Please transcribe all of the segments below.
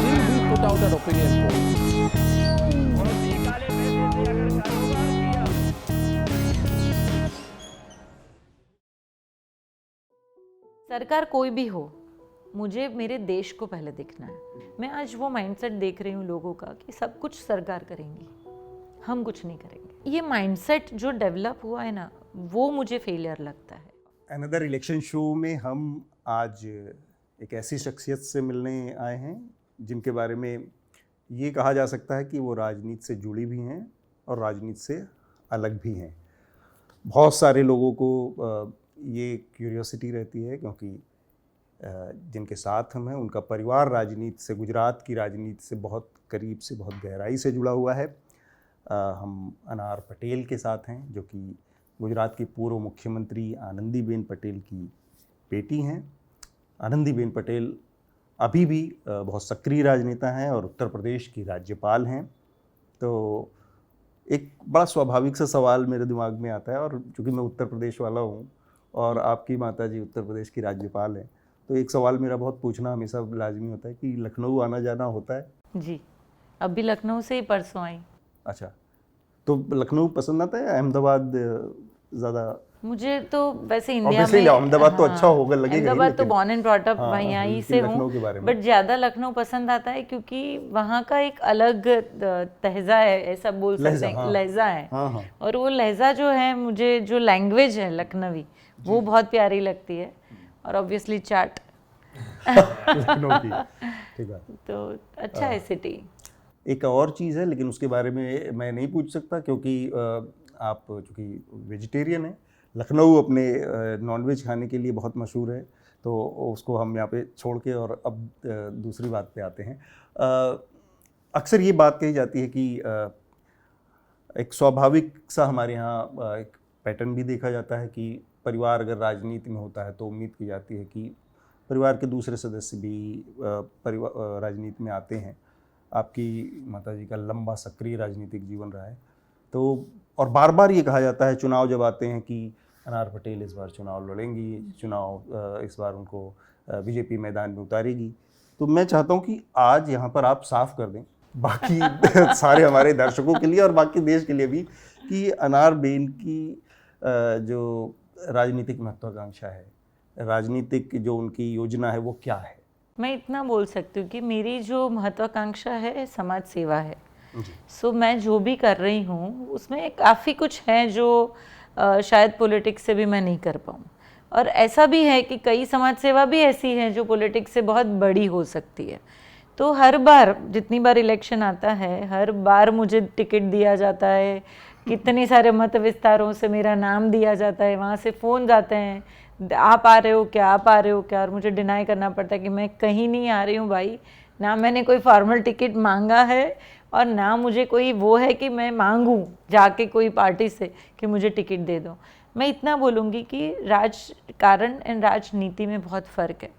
Will we put out an opinion poll? सरकार कोई भी हो, मुझे मेरे देश को पहले देखना है। मैं आज वो माइंडसेट देख रही हूँ लोगों का कि सब कुछ सरकार करेंगी, हम कुछ नहीं करेंगे। ये माइंडसेट जो डेवलप हुआ है ना, वो मुझे फेलियर लगता है। अनदर इलेक्शन शो में हम आज एक ऐसी शख्सियत से मिलने आए हैं जिनके बारे में ये कहा जा सकता है कि वो राजनीति से जुड़ी भी हैं और राजनीति से अलग भी हैं। बहुत सारे लोगों को ये क्यूरियोसिटी रहती है क्योंकि जिनके साथ हम हैं उनका परिवार राजनीति से, गुजरात की राजनीति से बहुत करीब से, बहुत गहराई से जुड़ा हुआ है। हम अनार पटेल के साथ हैं जो कि गुजरात की पूर्व मुख्यमंत्री आनंदीबेन पटेल की बेटी हैं। आनंदीबेन पटेल अभी भी बहुत सक्रिय राजनेता हैं और उत्तर प्रदेश की राज्यपाल हैं। तो एक बड़ा स्वाभाविक सा सवाल मेरे दिमाग में आता है, और चूँकि मैं उत्तर प्रदेश वाला हूँ और आपकी माताजी उत्तर प्रदेश की राज्यपाल हैं, तो एक सवाल मेरा बहुत पूछना हमेशा लाजमी होता है कि लखनऊ आना जाना होता है? जी, अभी लखनऊ से ही परसों आई। अच्छा, तो लखनऊ पसंद आता है या अहमदाबाद ज़्यादा? मुझे तो वैसे इंडिया Obviously, में अहमदाबाद तो अच्छा होगा, लगेगा ही, अहमदाबाद तो लेकिन बॉर्न एंड ब्रॉट अप हाँ, वहीं लेकिन से लखनऊ हूँ, के बारे में। बट ज़्यादा लखनऊ पसंद आता है क्योंकि वहाँ का एक अलग तहज़ा है, ऐसा बोल सकते हैं, हाँ। लहजा है। हाँ, हाँ। और वो लहजा जो है, मुझे जो लैंग्वेज है लखनवी, वो बहुत प्यारी लगती है। और ऑब्वियसली चाट लखनऊ की, ठीक है। तो अच्छा है सिटी। एक और चीज़ है लेकिन उसके बारे में मैं नहीं पूछ सकता क्योंकि आप चूँकि वेजिटेरियन हैं, लखनऊ अपने नॉनवेज खाने के लिए बहुत मशहूर है, तो उसको हम यहाँ पे छोड़ के और अब दूसरी बात पे आते हैं। अक्सर ये बात कही जाती है कि एक स्वाभाविक सा हमारे यहाँ एक पैटर्न भी देखा जाता है कि परिवार अगर राजनीति में होता है तो उम्मीद की जाती है कि परिवार के दूसरे सदस्य भी परिवार राजनीति में आते हैं। आपकी माताजी का लंबा सक्रिय राजनीतिक जीवन रहा है, तो और बार बार ये कहा जाता है चुनाव जब आते हैं कि अनार पटेल इस बार चुनाव लड़ेंगी, चुनाव इस बार उनको बीजेपी मैदान में उतारेगी। तो मैं चाहता हूँ कि आज यहाँ पर आप साफ कर दें बाकी सारे हमारे दर्शकों के लिए और बाकी देश के लिए भी कि अनार बेन की जो राजनीतिक महत्वाकांक्षा है, राजनीतिक जो उनकी योजना है, वो क्या है? मैं इतना बोल सकती हूँ कि मेरी जो महत्वाकांक्षा है समाज सेवा है। सो मैं जो भी कर रही हूँ उसमें काफ़ी कुछ है जो शायद पॉलिटिक्स से भी मैं नहीं कर पाऊँ, और ऐसा भी है कि कई समाज सेवा भी ऐसी है जो पॉलिटिक्स से बहुत बड़ी हो सकती है। तो हर बार जितनी बार इलेक्शन आता है, हर बार मुझे टिकट दिया जाता है, कितने सारे मत विस्तारों से मेरा नाम दिया जाता है, वहाँ से फ़ोन जाते हैं, आप आ रहे हो क्या, आप आ रहे हो क्या, और मुझे डिनाई करना पड़ता है कि मैं कहीं नहीं आ रही हूँ भाई। ना मैंने कोई फॉर्मल टिकट मांगा है और ना मुझे कोई वो है कि मैं मांगूँ जाके कोई पार्टी से कि मुझे टिकट दे दो। मैं इतना बोलूँगी कि राजकारण एंड राजनीति में बहुत फ़र्क है।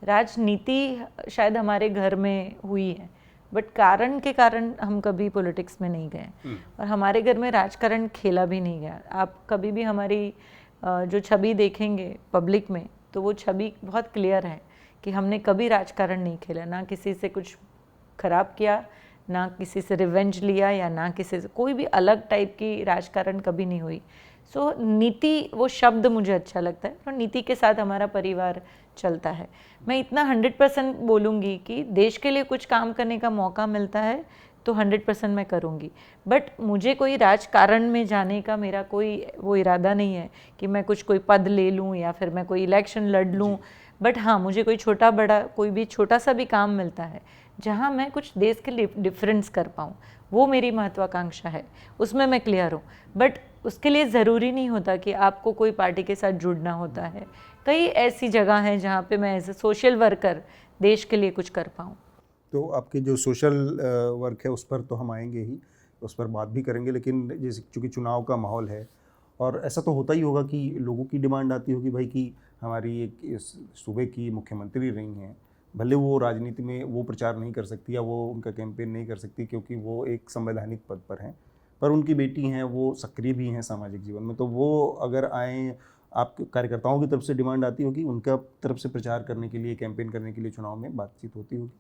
राजनीति शायद हमारे घर में हुई है, बट कारण के कारण हम कभी पॉलिटिक्स में नहीं गए, और हमारे घर में राजकारण खेला भी नहीं गया। आप कभी भी हमारी जो छवि देखेंगे पब्लिक में, तो वो छवि बहुत क्लियर है कि हमने कभी राजकारण नहीं खेला, ना किसी से कुछ खराब किया, ना किसी से रिवेंज लिया, या ना किसी से कोई भी अलग टाइप की राजकारण कभी नहीं हुई। सो नीति, वो शब्द मुझे अच्छा लगता है, और नीति के साथ हमारा परिवार चलता है। मैं इतना 100% बोलूँगी कि देश के लिए कुछ काम करने का मौका मिलता है तो 100% मैं करूँगी, बट मुझे कोई राजकारण में जाने का मेरा कोई वो इरादा नहीं है कि मैं कोई पद ले लूँ या फिर मैं कोई इलेक्शन लड़ लूँ। बट हाँ, मुझे कोई छोटा बड़ा कोई भी छोटा सा भी काम मिलता है जहाँ मैं कुछ देश के लिए डिफरेंस कर पाऊँ, वो मेरी महत्वाकांक्षा है, उसमें मैं क्लियर हूँ। बट उसके लिए ज़रूरी नहीं होता कि आपको कोई पार्टी के साथ जुड़ना होता है। कई ऐसी जगह हैं जहाँ पे मैं एज ए सोशल वर्कर देश के लिए कुछ कर पाऊँ। तो आपके जो सोशल वर्क है उस पर तो हम आएंगे ही, उस पर बात भी करेंगे, लेकिन जैसे चूँकि चुनाव का माहौल है और ऐसा तो होता ही होगा कि लोगों की डिमांड आती होगी भाई कि हमारी एक इस सूबे की मुख्यमंत्री रही हैं, भले वो राजनीति में वो प्रचार नहीं कर सकती या वो उनका कैंपेन नहीं कर सकती क्योंकि वो एक संवैधानिक पद पर हैं, पर उनकी बेटी हैं, वो सक्रिय भी हैं सामाजिक जीवन में, तो वो अगर आएँ आपके कार्यकर्ताओं की तरफ से डिमांड आती होगी, उनका तरफ से प्रचार करने के लिए, कैंपेन करने के लिए चुनाव में बातचीत होती होगी?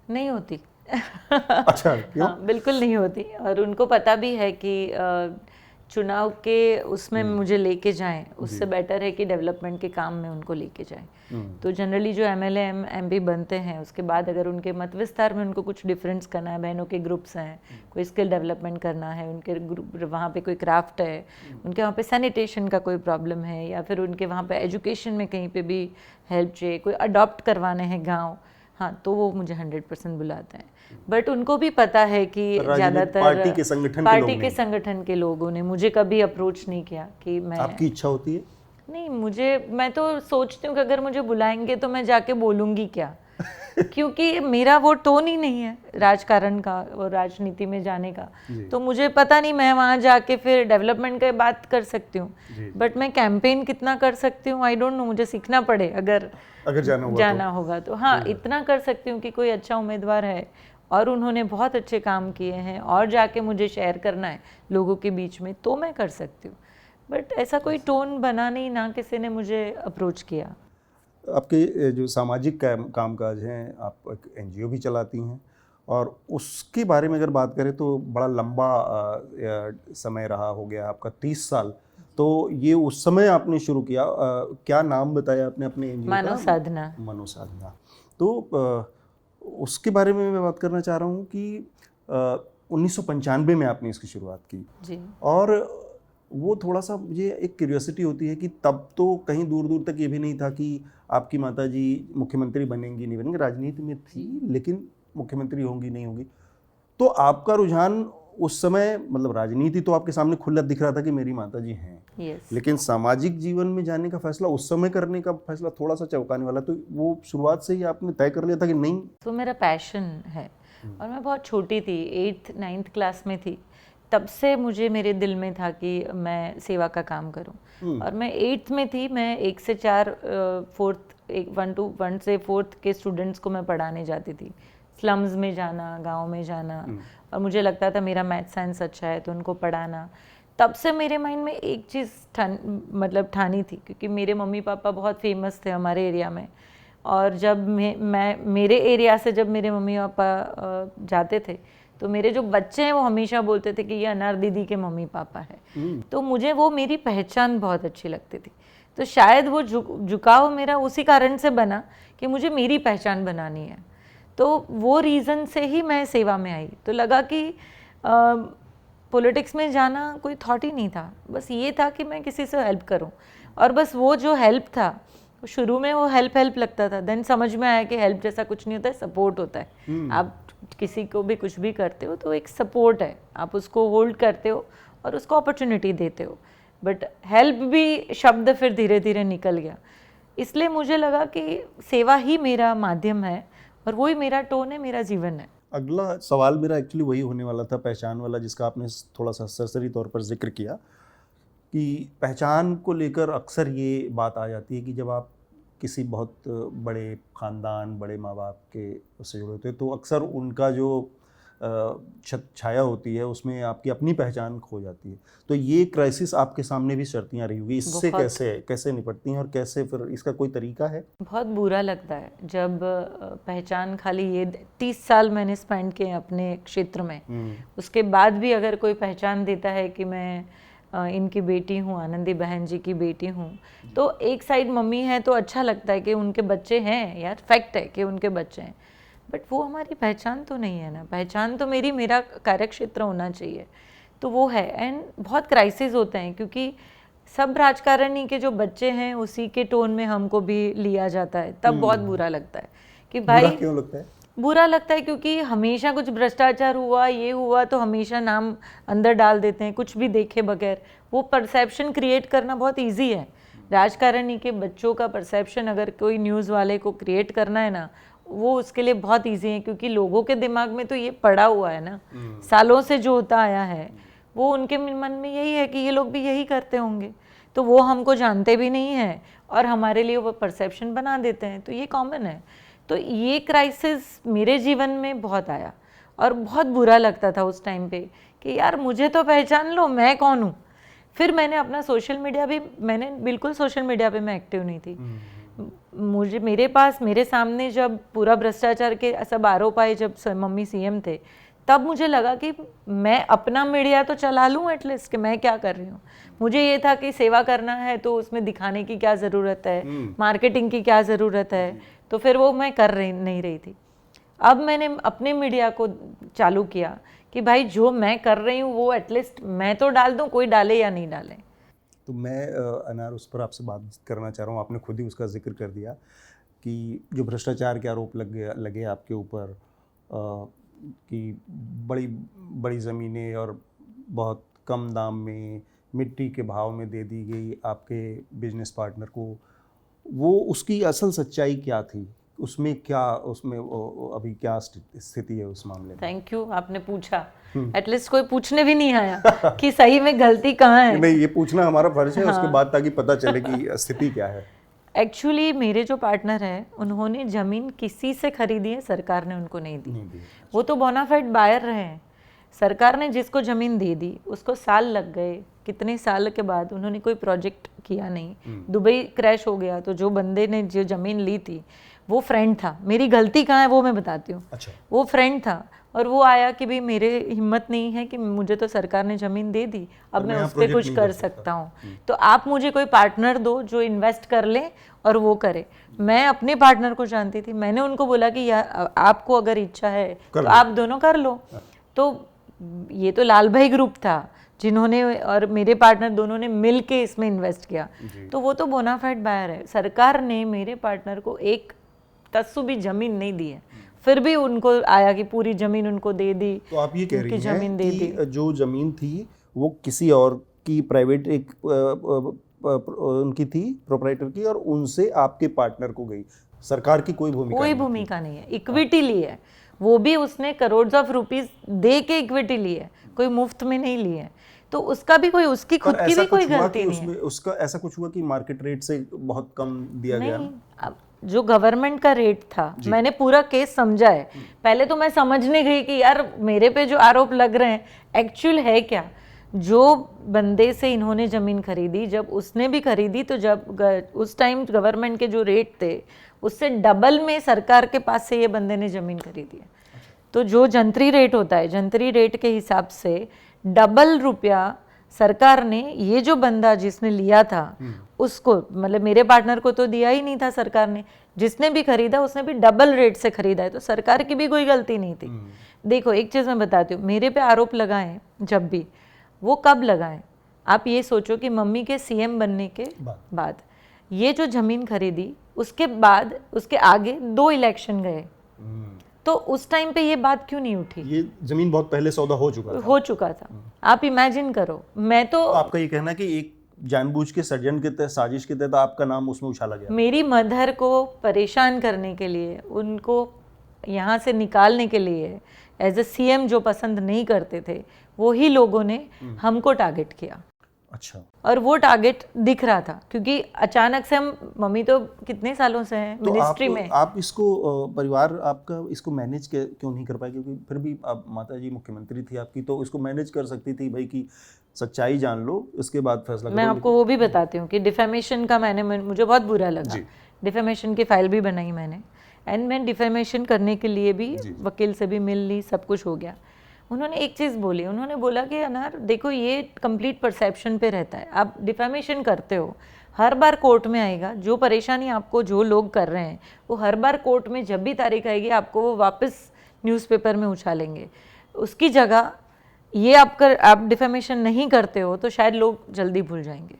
नहीं होती। अच्छा, क्यों? हाँ, बिल्कुल नहीं होती। और उनको पता भी है कि चुनाव के उसमें मुझे लेके जाएं, उससे बेटर है कि डेवलपमेंट के काम में उनको लेके जाएं। तो जनरली जो एमएलए एमपी बनते हैं, उसके बाद अगर उनके मत विस्तार में उनको कुछ डिफरेंस करना है, बहनों के ग्रुप्स हैं, कोई स्किल डेवलपमेंट करना है, उनके ग्रुप वहाँ पे कोई क्राफ्ट है, उनके वहाँ पे सैनिटेशन का कोई प्रॉब्लम है, या फिर उनके वहाँ पे एजुकेशन में कहीं पे भी हेल्प चाहिए, कोई अडॉप्ट करवाने हैं गाँव, हाँ, तो वो मुझे 100% बुलाते हैं। बट उनको भी पता है कि ज़्यादातर पार्टी के संगठन के लोगों ने मुझे कभी अप्रोच नहीं किया कि मैं। आपकी इच्छा होती है? नहीं, मैं तो सोचती हूँ कि अगर मुझे बुलाएंगे तो मैं जाके बोलूँगी क्या क्योंकि मेरा वो टोन ही नहीं है राजकारण का और राजनीति में जाने का। तो मुझे पता नहीं मैं वहाँ जाके फिर डेवलपमेंट की बात कर सकती हूँ, बट मैं कैंपेन कितना कर सकती हूँ आई डोंट नो, मुझे सीखना पड़े अगर जाना होगा तो। हाँ, इतना कर सकती हूँ कि कोई अच्छा उम्मीदवार है और उन्होंने बहुत अच्छे काम किए हैं और जाके मुझे शेयर करना है लोगों के बीच में, तो मैं कर सकती हूँ। बट ऐसा कोई टोन बना नहीं, ना किसी ने मुझे अप्रोच किया। आपके जो सामाजिक कामकाज हैं, आप एक एनजीओ भी चलाती हैं, और उसके बारे में अगर बात करें तो बड़ा लंबा समय रहा हो गया आपका, 30 साल। तो ये उस समय आपने शुरू किया, क्या नाम बताया आपने अपने एनजीओ का? मानव साधना। तो उसके बारे में मैं बात करना चाह रहा हूँ कि 1995 में आपने इसकी शुरुआत की जी। और वो थोड़ा सा मुझे एक क्यूरियोसिटी होती है कि तब तो कहीं दूर दूर तक ये भी नहीं था कि आपकी माताजी मुख्यमंत्री बनेंगी नहीं बनेंगी, राजनीति में थी लेकिन मुख्यमंत्री होंगी नहीं होंगी। तो आपका रुझान उस समय, मतलब राजनीति तो आपके सामने खुला दिख रहा था कि मेरी माताजी हैं, लेकिन सामाजिक जीवन में जाने का फैसला, उस समय करने का फैसला थोड़ा सा चौंकाने वाला। तो वो शुरुआत से ही आपने तय कर लिया था कि नहीं? तो मेरा पैशन है और मैं बहुत छोटी थी, 8th 9th क्लास में थी, तब से मुझे मेरे दिल में था कि मैं सेवा का काम करूं। और मैं 8th में थी, मैं 1 से 4 1 से 4 के स्टूडेंट्स को मैं पढ़ाने जाती थी, स्लम्स में जाना, गांव में जाना, और मुझे लगता था मेरा मैथ साइंस अच्छा है तो उनको पढ़ाना। तब से मेरे माइंड में एक चीज़ ठानी थी, क्योंकि मेरे मम्मी पापा बहुत फेमस थे हमारे एरिया में, और जब मैं मेरे एरिया से जब मेरे मम्मी पापा जाते थे तो मेरे जो बच्चे हैं वो हमेशा बोलते थे कि ये अनार दीदी के मम्मी पापा है। तो मुझे वो मेरी पहचान बहुत अच्छी लगती थी। तो शायद वो झुकाव मेरा उसी कारण से बना कि मुझे मेरी पहचान बनानी है। तो वो रीज़न से ही मैं सेवा में आई। तो लगा कि पॉलिटिक्स में जाना कोई थॉट ही नहीं था, बस ये था कि मैं किसी से हेल्प करूं। और बस वो जो हेल्प था, शुरू में वो हेल्प लगता था, देन समझ में आया कि हेल्प जैसा कुछ नहीं होता है, सपोर्ट होता है। आप किसी को भी कुछ भी करते हो तो एक सपोर्ट है, आप उसको होल्ड करते हो और उसको अपॉर्चुनिटी देते हो। बट हेल्प भी शब्द फिर धीरे धीरे निकल गया, इसलिए मुझे लगा कि सेवा ही मेरा माध्यम है और वही मेरा टोन है, मेरा जीवन है। अगला सवाल मेरा एक्चुअली वही होने वाला था, पहचान वाला, जिसका आपने थोड़ा सा सरसरी तौर पर जिक्र किया कि पहचान को लेकर अक्सर ये बात आ जाती है कि जब आप किसी बहुत बड़े ख़ानदान, बड़े माँ बाप के उससे जुड़े होते हैं तो अक्सर उनका जो छाया होती है उसमें आपकी अपनी पहचान खो जाती है। तो ये क्राइसिस आपके सामने भी शर्तियाँ रही होगी, इससे कैसे निपटती हैं और कैसे फिर इसका कोई तरीका है? बहुत बुरा लगता है जब पहचान, खाली ये 30 साल मैंने स्पेंड किए अपने क्षेत्र में, उसके बाद भी अगर कोई पहचान देता है कि मैं इनकी बेटी हूँ, आनंदी बहन जी की बेटी हूँ, तो एक साइड मम्मी है तो अच्छा लगता है कि उनके बच्चे हैं, यार फैक्ट है कि उनके बच्चे हैं, बट वो हमारी पहचान तो नहीं है ना। पहचान तो मेरा कार्यक्षेत्र होना चाहिए, तो वो है। एंड बहुत क्राइसिस होते हैं क्योंकि सब राजकारणी के जो बच्चे हैं उसी के टोन में हमको भी लिया जाता है, तब बहुत बुरा लगता है कि भाई। बुरा क्यों लगता है? बुरा लगता है क्योंकि हमेशा कुछ भ्रष्टाचार हुआ, ये हुआ, तो हमेशा नाम अंदर डाल देते हैं कुछ भी देखे बगैर। वो परसेप्शन क्रिएट करना बहुत इजी है। राजकारणी के बच्चों का परसेप्शन अगर कोई न्यूज़ वाले को क्रिएट करना है ना, वो उसके लिए बहुत इजी है, क्योंकि लोगों के दिमाग में तो ये पड़ा हुआ है ना, सालों से जो होता आया है, वो उनके मन में यही है कि ये लोग भी यही करते होंगे। तो वो हमको जानते भी नहीं है और हमारे लिए वो परसेप्शन बना देते हैं, तो ये कॉमन है। तो ये क्राइसिस मेरे जीवन में बहुत आया और बहुत बुरा लगता था उस टाइम पे कि यार मुझे तो पहचान लो, मैं कौन हूँ। फिर मैंने अपना सोशल मीडिया भी, मैंने बिल्कुल सोशल मीडिया पे मैं एक्टिव नहीं थी। मुझे मेरे सामने जब पूरा भ्रष्टाचार के सब आरोप आए, जब मम्मी सीएम थे, तब मुझे लगा कि मैं अपना मीडिया तो चला लूँ एटलीस्ट, कि मैं क्या कर रही हूँ। मुझे ये था कि सेवा करना है तो उसमें दिखाने की क्या ज़रूरत है, मार्केटिंग की क्या ज़रूरत है, तो फिर वो मैं नहीं रही थी। अब मैंने अपने मीडिया को चालू किया कि भाई जो मैं कर रही हूँ वो एटलीस्ट मैं तो डाल दूँ, कोई डाले या नहीं डाले। तो मैं अनार उस पर आपसे बात करना चाह रहा हूँ। आपने खुद ही उसका जिक्र कर दिया कि जो भ्रष्टाचार के आरोप लगे आपके ऊपर, कि बड़ी बड़ी ज़मीनें और बहुत कम दाम में मिट्टी के भाव में दे दी गई आपके बिजनेस पार्टनर को, वो उसकी असल सच्चाई क्या थी? उसमें अभी क्या स्थिति है उस मामले में? थैंक यू, आपने पूछा। एटलीस्ट कोई पूछने भी नहीं आया कि सही में गलती कहाँ है। नहीं, ये पूछना हमारा फर्ज है। हाँ। उसके बाद ताकि पता चले कि स्थिति क्या है। एक्चुअली मेरे जो पार्टनर हैं उन्होंने ज़मीन किसी से खरीदी है, सरकार ने उनको नहीं दी। वो तो बोनाफाइड बायर रहे हैं। सरकार ने जिसको ज़मीन दे दी उसको साल लग गए, कितने साल के बाद उन्होंने कोई प्रोजेक्ट किया नहीं। दुबई क्रैश हो गया, तो जो बंदे ने जो ज़मीन ली थी वो फ्रेंड था। मेरी गलती कहाँ है वो मैं बताती हूँ। अच्छा। वो फ्रेंड था और वो आया कि भाई मेरे हिम्मत नहीं है कि मुझे तो सरकार ने ज़मीन दे दी, अब मैं उस पर कुछ कर सकता हूँ, तो आप मुझे कोई पार्टनर दो जो इन्वेस्ट कर ले और वो करे। मैं अपने पार्टनर को जानती थी, मैंने उनको बोला कि यार आपको अगर इच्छा है तो आप दोनों कर लो। तो ये तो लाल भाई ग्रुप था जिन्होंने और मेरे पार्टनर दोनों ने मिल के इसमें इन्वेस्ट किया, तो वो तो बोनाफाइड बायर है। सरकार ने मेरे पार्टनर को एक तस्सु भी जमीन नहीं दी है, फिर भी उनको आया कि पूरी जमीन उनको दे दी। तो आप ये कह रही हैं दे कि जो जमीन थी वो किसी और की प्राइवेट उनकी थी, प्रोप्राइटर की, और उनसे आपके पार्टनर को गई। सरकार की कोई भूमिका नहीं है। इक्विटी ली है, वो भी उसने करोड़ ऑफ रुपीस दे के इक्विटी ली है, कोई मुफ्त में नहीं ली है। तो उसका भी कोई, उसकी खुद की भी कोई गलती नहीं है। उसका ऐसा कुछ हुआ कि मार्केट रेट से बहुत कम दिया गया? अब जो गवर्नमेंट का रेट था, मैंने पूरा केस समझा है। पहले तो मैं समझने गई कि यार मेरे पे जो आरोप लग रहे हैं एक्चुअल है क्या। जो बंदे से इन्होंने ज़मीन खरीदी, जब उसने भी खरीदी तो जब उस टाइम गवर्नमेंट के जो रेट थे उससे डबल में सरकार के पास से ये बंदे ने ज़मीन खरीदी है। तो जो जंतरी रेट होता है, जंतरी रेट के हिसाब से डबल रुपया सरकार ने, ये जो बंदा जिसने लिया था उसको, मतलब मेरे पार्टनर को तो दिया ही नहीं था सरकार ने, जिसने भी खरीदा उसने भी डबल रेट से खरीदा है, तो सरकार की भी कोई गलती नहीं थी। देखो एक चीज़ मैं बताती हूँ, मेरे पे आरोप लगाएं जब भी, वो कब लगाएं? आप ये सोचो कि मम्मी के सीएम बनने के बाद ये जो ज़मीन खरीदी, उसके बाद उसके आगे 2 इलेक्शन गए, तो उस टाइम पे ये बात क्यों नहीं उठी? ये जमीन बहुत पहले सौदा हो चुका था। आप इमेजिन करो। मैं तो आपका ये कहना है कि एक जानबूझ के षड्यंत्र के तहत, साजिश के तहत आपका नाम उसमें उछाला गया? मेरी मदर को परेशान करने के लिए, उनको यहाँ से निकालने के लिए, एज ए सीएम जो पसंद नहीं करते थे वही लोगों ने हमको टारगेट किया। अच्छा। और वो टारगेट दिख रहा था क्योंकि अचानक से हम, मम्मी तो कितने सालों से हैं मिनिस्ट्री में। आप इसको, परिवार आपका इसको मैनेज क्यों नहीं कर पाए? क्योंकि फिर भी आप, माता जी मुख्यमंत्री थी आपकी, तो इसको मैनेज कर सकती थी भाई कि सच्चाई जान लो, इसके बाद फैसला करो। मैं आपको वो भी बताती हूँ कि डिफेमेशन का मुझे बहुत बुरा लगा। डिफेमेशन की फाइल भी बनाई मैंने, एंड मैं डिफेमेशन करने के लिए भी वकील से भी मिल ली, सब कुछ हो गया। उन्होंने एक चीज़ बोली, उन्होंने बोला कि अनार देखो ये कंप्लीट परसेप्शन पे रहता है, आप डिफेमेशन करते हो, हर बार कोर्ट में आएगा, जो परेशानी आपको जो लोग कर रहे हैं वो हर बार कोर्ट में जब भी तारीख आएगी आपको वो वापस न्यूज़पेपर में उछालेंगे। उसकी जगह ये आप डिफेमेशन नहीं करते हो तो शायद लोग जल्दी भूल जाएंगे।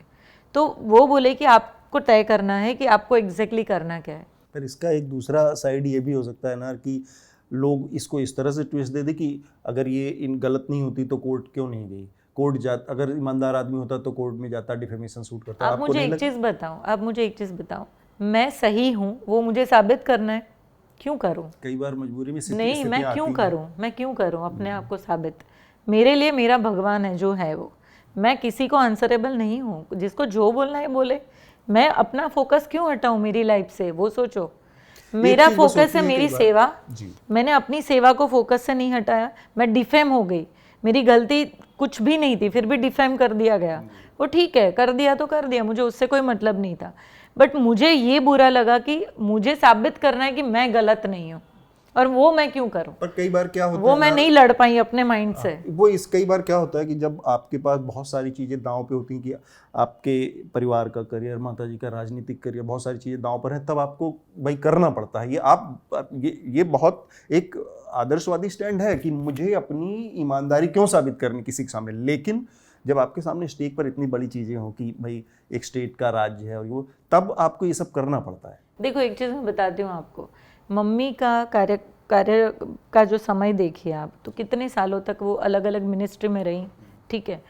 तो वो बोले कि आपको तय करना है कि आपको एग्जैक्टली करना क्या है। पर इसका एक दूसरा साइड ये भी हो सकता है ना कि लोग इसको इस तरह से ट्विस्ट दे दे कि अगर ये इन गलत नहीं होती तो कोर्ट क्यों नहीं गई, कोर्ट जाता, अगर ईमानदार आदमी होता तो कोर्ट में जाता, डिफेमेशन सूट करता। आप मुझे एक चीज़ बताओ, मैं सही हूँ वो मुझे साबित करना है, क्यों करूँ? कई बार मजबूरी में नहीं, मैं क्यों करूँ अपने आप को साबित? मेरे लिए मेरा भगवान है जो है वो, मैं किसी को आंसरेबल नहीं हूँ, जिसको जो बोलना है बोले। मैं अपना फोकस क्यों हटाऊँ मेरी लाइफ से, वो सोचो। मेरा फोकस है मेरी सेवा, मैंने अपनी सेवा को फोकस से नहीं हटाया। मैं डिफेम हो गई, मेरी गलती कुछ भी नहीं थी, फिर भी डिफेम कर दिया गया। वो ठीक है, कर दिया तो कर दिया, मुझे उससे कोई मतलब नहीं था। बट मुझे ये बुरा लगा कि मुझे साबित करना है कि मैं गलत नहीं हूँ, और वो मैं क्यों करूँ? पर कई बार क्या होता वो है मैं ना, नहीं लड़ पाई अपने माइंड से। कई बार क्या होता है कि जब आपके पास बहुत सारी चीज़ें दांव पे होती हैं, कि आपके परिवार का करियर, माता जी का राजनीतिक करियर, बहुत सारी चीज़ें दांव पर हैं, तब आपको भाई करना पड़ता है। ये बहुत एक आदर्शवादी स्टैंड है कि मुझे अपनी ईमानदारी क्यों साबित करनी किसी के सामने। लेकिन जब आपके सामने स्टेज पर इतनी बड़ी चीज़ें हों कि भाई एक स्टेट का राज्य है और वो, तब आपको ये सब करना पड़ता है। देखो एक चीज़ मैं बताती हूँ आपको, मम्मी का कार्य का जो समय देखिए आप, तो कितने सालों तक वो अलग अलग मिनिस्ट्री में रही, ठीक है।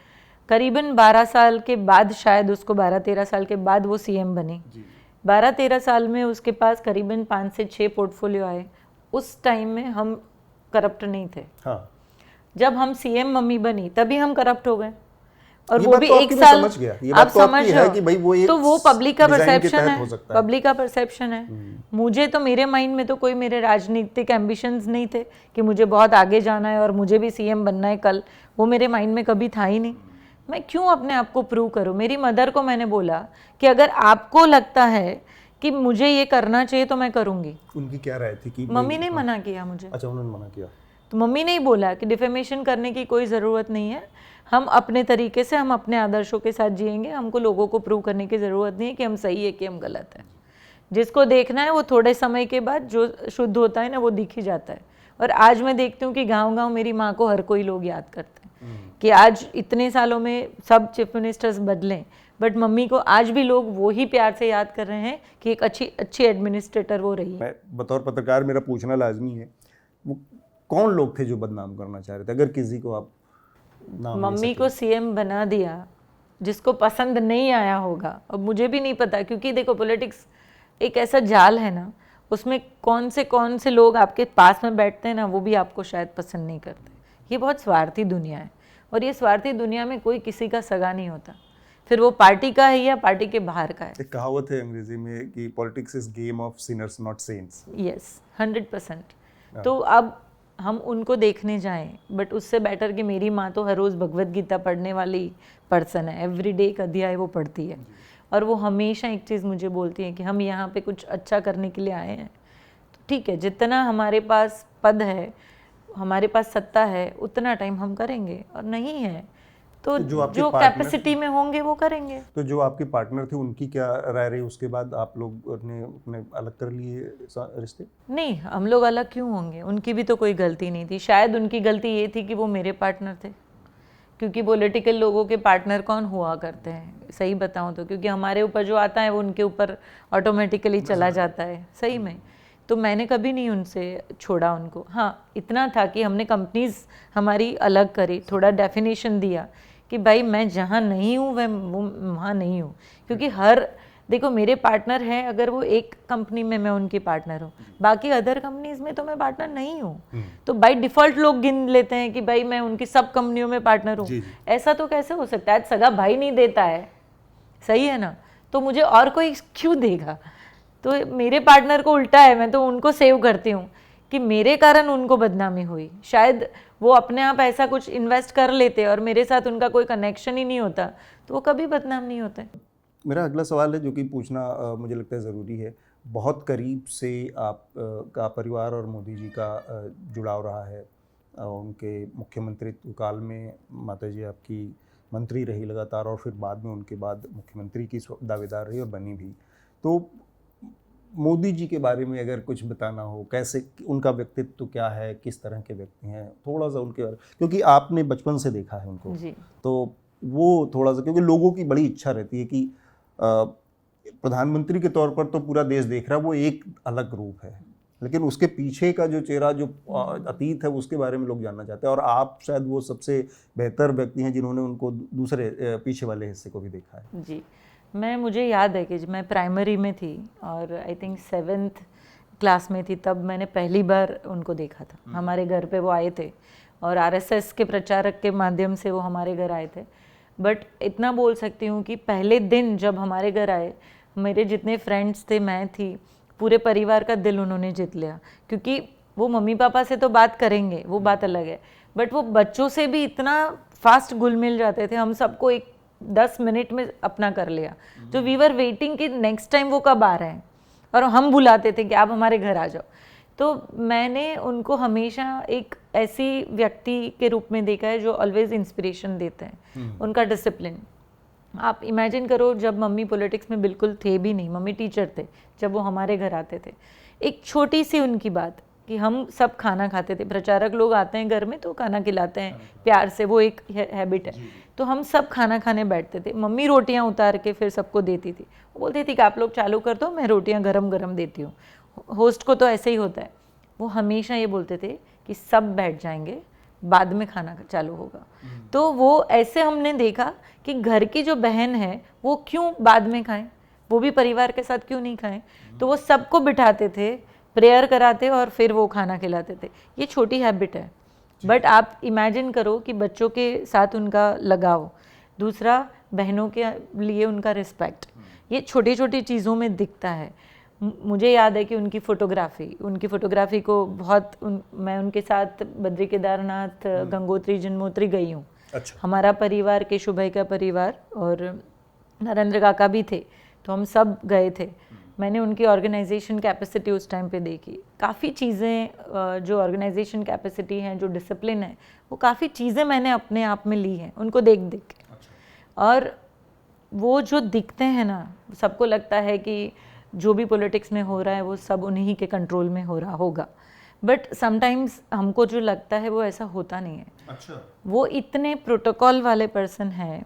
करीबन 12 साल के बाद, शायद उसको 12-13 साल के बाद वो सीएम बनी। 12-13 साल में उसके पास करीबन 5 से 6 पोर्टफोलियो आए। उस टाइम में हम करप्ट नहीं थे। हाँ, जब हम सीएम मम्मी बनी तभी हम करप्ट हो गए, और ये वो बात भी तो 1 आपकी मैं साल। समझ गया। ये आप बात तो समझ आपकी रहे है हो कि भाई वो एक तो वो पब्लिक का डिजाइन के परसेप्शन तहत हो है, सकता है। पब्लिक का परसेप्शन है। मुझे तो, मेरे माइंड में तो कोई मेरे राजनीतिक एम्बिशंस नहीं थे कि मुझे बहुत आगे जाना है और मुझे भी सीएम बनना है कल। वो मेरे माइंड में कभी था ही नहीं। मैं क्यों अपने आप को प्रूव करूं? मेरी मदर को मैंने बोला कि अगर आपको लगता है कि मुझे ये करना चाहिए तो मैं करूंगी। उनकी क्या राय थी कि मम्मी ने मना किया मुझे। अच्छा, उन्होंने मना किया। तो मम्मी ने ही बोला कि डिफेमेशन करने की कोई ज़रूरत नहीं है, हम अपने तरीके से, हम अपने आदर्शों के साथ जिएंगे, हमको लोगों को प्रूव करने की ज़रूरत नहीं है कि हम सही है कि हम गलत है। जिसको देखना है वो थोड़े समय के बाद जो शुद्ध होता है ना, वो दिख ही जाता है। और आज मैं देखती हूँ कि गांव-गांव मेरी माँ को हर कोई लोग याद करते हैं कि आज इतने सालों में सब चीफ मिनिस्टर्स बदलें, बट मम्मी को आज भी लोग वो ही प्यार से याद कर रहे हैं कि एक अच्छी एडमिनिस्ट्रेटर वो रही है। मैं बतौर पत्रकार मेरा पूछना लाजमी है, वो कौन लोग थे जो बदनाम करना चाह रहे थे? अगर किसी को आप नाम ले मम्मी सकें। को सीएम बना दिया, जिसको पसंद नहीं आया होगा। अब मुझे भी नहीं पता, क्योंकि देखो पॉलिटिक्स एक ऐसा जाल है ना, उसमें कौन से लोग आपके पास में बैठते हैं ना, वो भी आपको शायद पसंद नहीं करते। ये बहुत स्वार्थी दुनिया है, और ये स्वार्थी दुनिया में कोई किसी का सगा नहीं होता, फिर वो पार्टी का है या पार्टी के बाहर का है। एक कहावत है अंग्रेजी में कि politics is game of sinners not saints. Yes, 100%। तो अब हम उनको देखने जाएं, बट उससे बेटर कि मेरी माँ तो हर रोज़ भगवत गीता पढ़ने वाली पर्सन है, एवरीडे एक अध्याय वो पढ़ती है, और वो हमेशा एक चीज़ मुझे बोलती है कि हम यहाँ पे कुछ अच्छा करने के लिए आए हैं। तो ठीक है, जितना हमारे पास पद है, हमारे पास सत्ता है, उतना टाइम हम करेंगे, और नहीं है तो जो कैपेसिटी में होंगे वो करेंगे। तो जो आपके पार्टनर थे उनकी क्या राय रही उसके बाद? आप लोग ने अपने अलग कर लिए रिश्ते? नहीं, हम लोग अलग क्यों होंगे? उनकी भी तो कोई गलती नहीं थी। शायद उनकी गलती ये थी कि वो मेरे पार्टनर थे, क्योंकि पॉलिटिकल लोगों के पार्टनर कौन हुआ करते हैं, सही बताऊं तो, क्योंकि हमारे ऊपर जो आता है वो उनके ऊपर ऑटोमेटिकली चला जाता है, सही में। तो मैंने कभी नहीं उनसे छोड़ा उनको। हाँ, इतना था कि हमने कंपनीज हमारी अलग करी, थोड़ा डेफिनेशन दिया कि भाई मैं जहाँ नहीं हूँ वो वहाँ नहीं हूँ, क्योंकि देखो मेरे पार्टनर हैं, अगर वो एक कंपनी में मैं उनकी पार्टनर हूँ, बाकी अदर कंपनीज में तो मैं पार्टनर नहीं हूँ। तो बाय डिफ़ॉल्ट लोग गिन लेते हैं कि भाई मैं उनकी सब कंपनियों में पार्टनर हूँ। ऐसा तो कैसे हो सकता है? आज सगा भाई नहीं देता है, सही है ना, तो मुझे और कोई क्यों देगा? तो मेरे पार्टनर को उल्टा है, मैं तो उनको सेव करती हूँ कि मेरे कारण उनको बदनामी हुई। शायद वो अपने आप ऐसा कुछ इन्वेस्ट कर लेते और मेरे साथ उनका कोई कनेक्शन ही नहीं होता, तो वो कभी बदनाम नहीं होते। मेरा अगला सवाल है जो कि पूछना मुझे लगता है ज़रूरी है। बहुत करीब से आप का परिवार और मोदी जी का जुड़ाव रहा है। उनके मुख्यमंत्रित्व काल में माताजी आपकी मंत्री रही लगातार, और फिर बाद में उनके बाद मुख्यमंत्री की दावेदार रही और बनी भी। तो मोदी जी के बारे में अगर कुछ बताना हो, कैसे उनका व्यक्तित्व क्या है, किस तरह के व्यक्ति हैं, थोड़ा सा उनके बारे, क्योंकि आपने बचपन से देखा है उनको जी। तो वो थोड़ा सा, क्योंकि लोगों की बड़ी इच्छा रहती है कि प्रधानमंत्री के तौर पर तो पूरा देश देख रहा है, वो एक अलग रूप है, लेकिन उसके पीछे का जो चेहरा, जो अतीत है, उसके बारे में लोग जानना चाहते हैं। और आप शायद वो सबसे बेहतर व्यक्ति हैं जिन्होंने उनको दूसरे पीछे वाले हिस्से को भी देखा है। जी, मुझे याद है कि जब मैं प्राइमरी में थी और आई थिंक 7th क्लास में थी, तब मैंने पहली बार उनको देखा था। हमारे घर पे वो आए थे और आरएसएस के प्रचारक के माध्यम से वो हमारे घर आए थे। बट इतना बोल सकती हूँ कि पहले दिन जब हमारे घर आए, मेरे जितने फ्रेंड्स थे, मैं थी, पूरे परिवार का दिल उन्होंने जीत लिया, क्योंकि वो मम्मी पापा से तो बात करेंगे, वो बात अलग है, बट वो बच्चों से भी इतना फास्ट घुल मिल जाते थे, हम सबको एक 10 मिनट में अपना कर लिया। तो वी वर वेटिंग कि नेक्स्ट टाइम वो कब आ रहे हैं, और हम बुलाते थे कि आप हमारे घर आ जाओ। तो मैंने उनको हमेशा एक ऐसी व्यक्ति के रूप में देखा है जो ऑलवेज इंस्पिरेशन देते हैं। उनका डिसिप्लिन, आप इमेजिन करो, जब मम्मी पॉलिटिक्स में बिल्कुल थे भी नहीं, मम्मी टीचर थे, जब वो हमारे घर आते थे, एक छोटी सी उनकी बात कि हम सब खाना खाते थे, प्रचारक लोग आते हैं घर में तो खाना खिलाते हैं प्यार से, वो एक हैबिट है। तो हम सब खाना खाने बैठते थे, मम्मी रोटियां उतार के फिर सबको देती थी, वो बोलती थी कि आप लोग चालू कर दो, मैं रोटियां गरम गरम देती हूँ। होस्ट को तो ऐसे ही होता है। वो हमेशा ये बोलते थे कि सब बैठ जाएंगे, बाद में खाना चालू होगा। तो वो ऐसे हमने देखा कि घर की जो बहन है वो क्यों बाद में खाएं, वो भी परिवार के साथ क्यों नहीं खाएं। तो वो सबको बिठाते थे, प्रेयर कराते और फिर वो खाना खिलाते थे। ये छोटी हैबिट है, बट आप इमेजिन करो कि बच्चों के साथ उनका लगाव, दूसरा बहनों के लिए उनका रिस्पेक्ट, ये छोटी छोटी चीज़ों में दिखता है। मुझे याद है कि उनकी फ़ोटोग्राफ़ी को बहुत मैं उनके साथ बद्री केदारनाथ, गंगोत्री, जन्मोत्री गई हूँ। अच्छा। हमारा परिवार, केशु भाई का परिवार और नरेंद्र काका भी थे, तो हम सब गए थे। मैंने उनकी ऑर्गेनाइजेशन कैपेसिटी उस टाइम पे देखी। काफ़ी चीज़ें जो ऑर्गेनाइजेशन कैपेसिटी हैं, जो डिसिप्लिन है, वो काफ़ी चीज़ें मैंने अपने आप में ली हैं उनको देख देख के। और वो जो दिखते हैं ना, सबको लगता है कि जो भी पॉलिटिक्स में हो रहा है वो सब उन्हीं के कंट्रोल में हो रहा होगा, बट समटाइम्स हमको जो लगता है वो ऐसा होता नहीं है। अच्छा। वो इतने प्रोटोकॉल वाले पर्सन हैं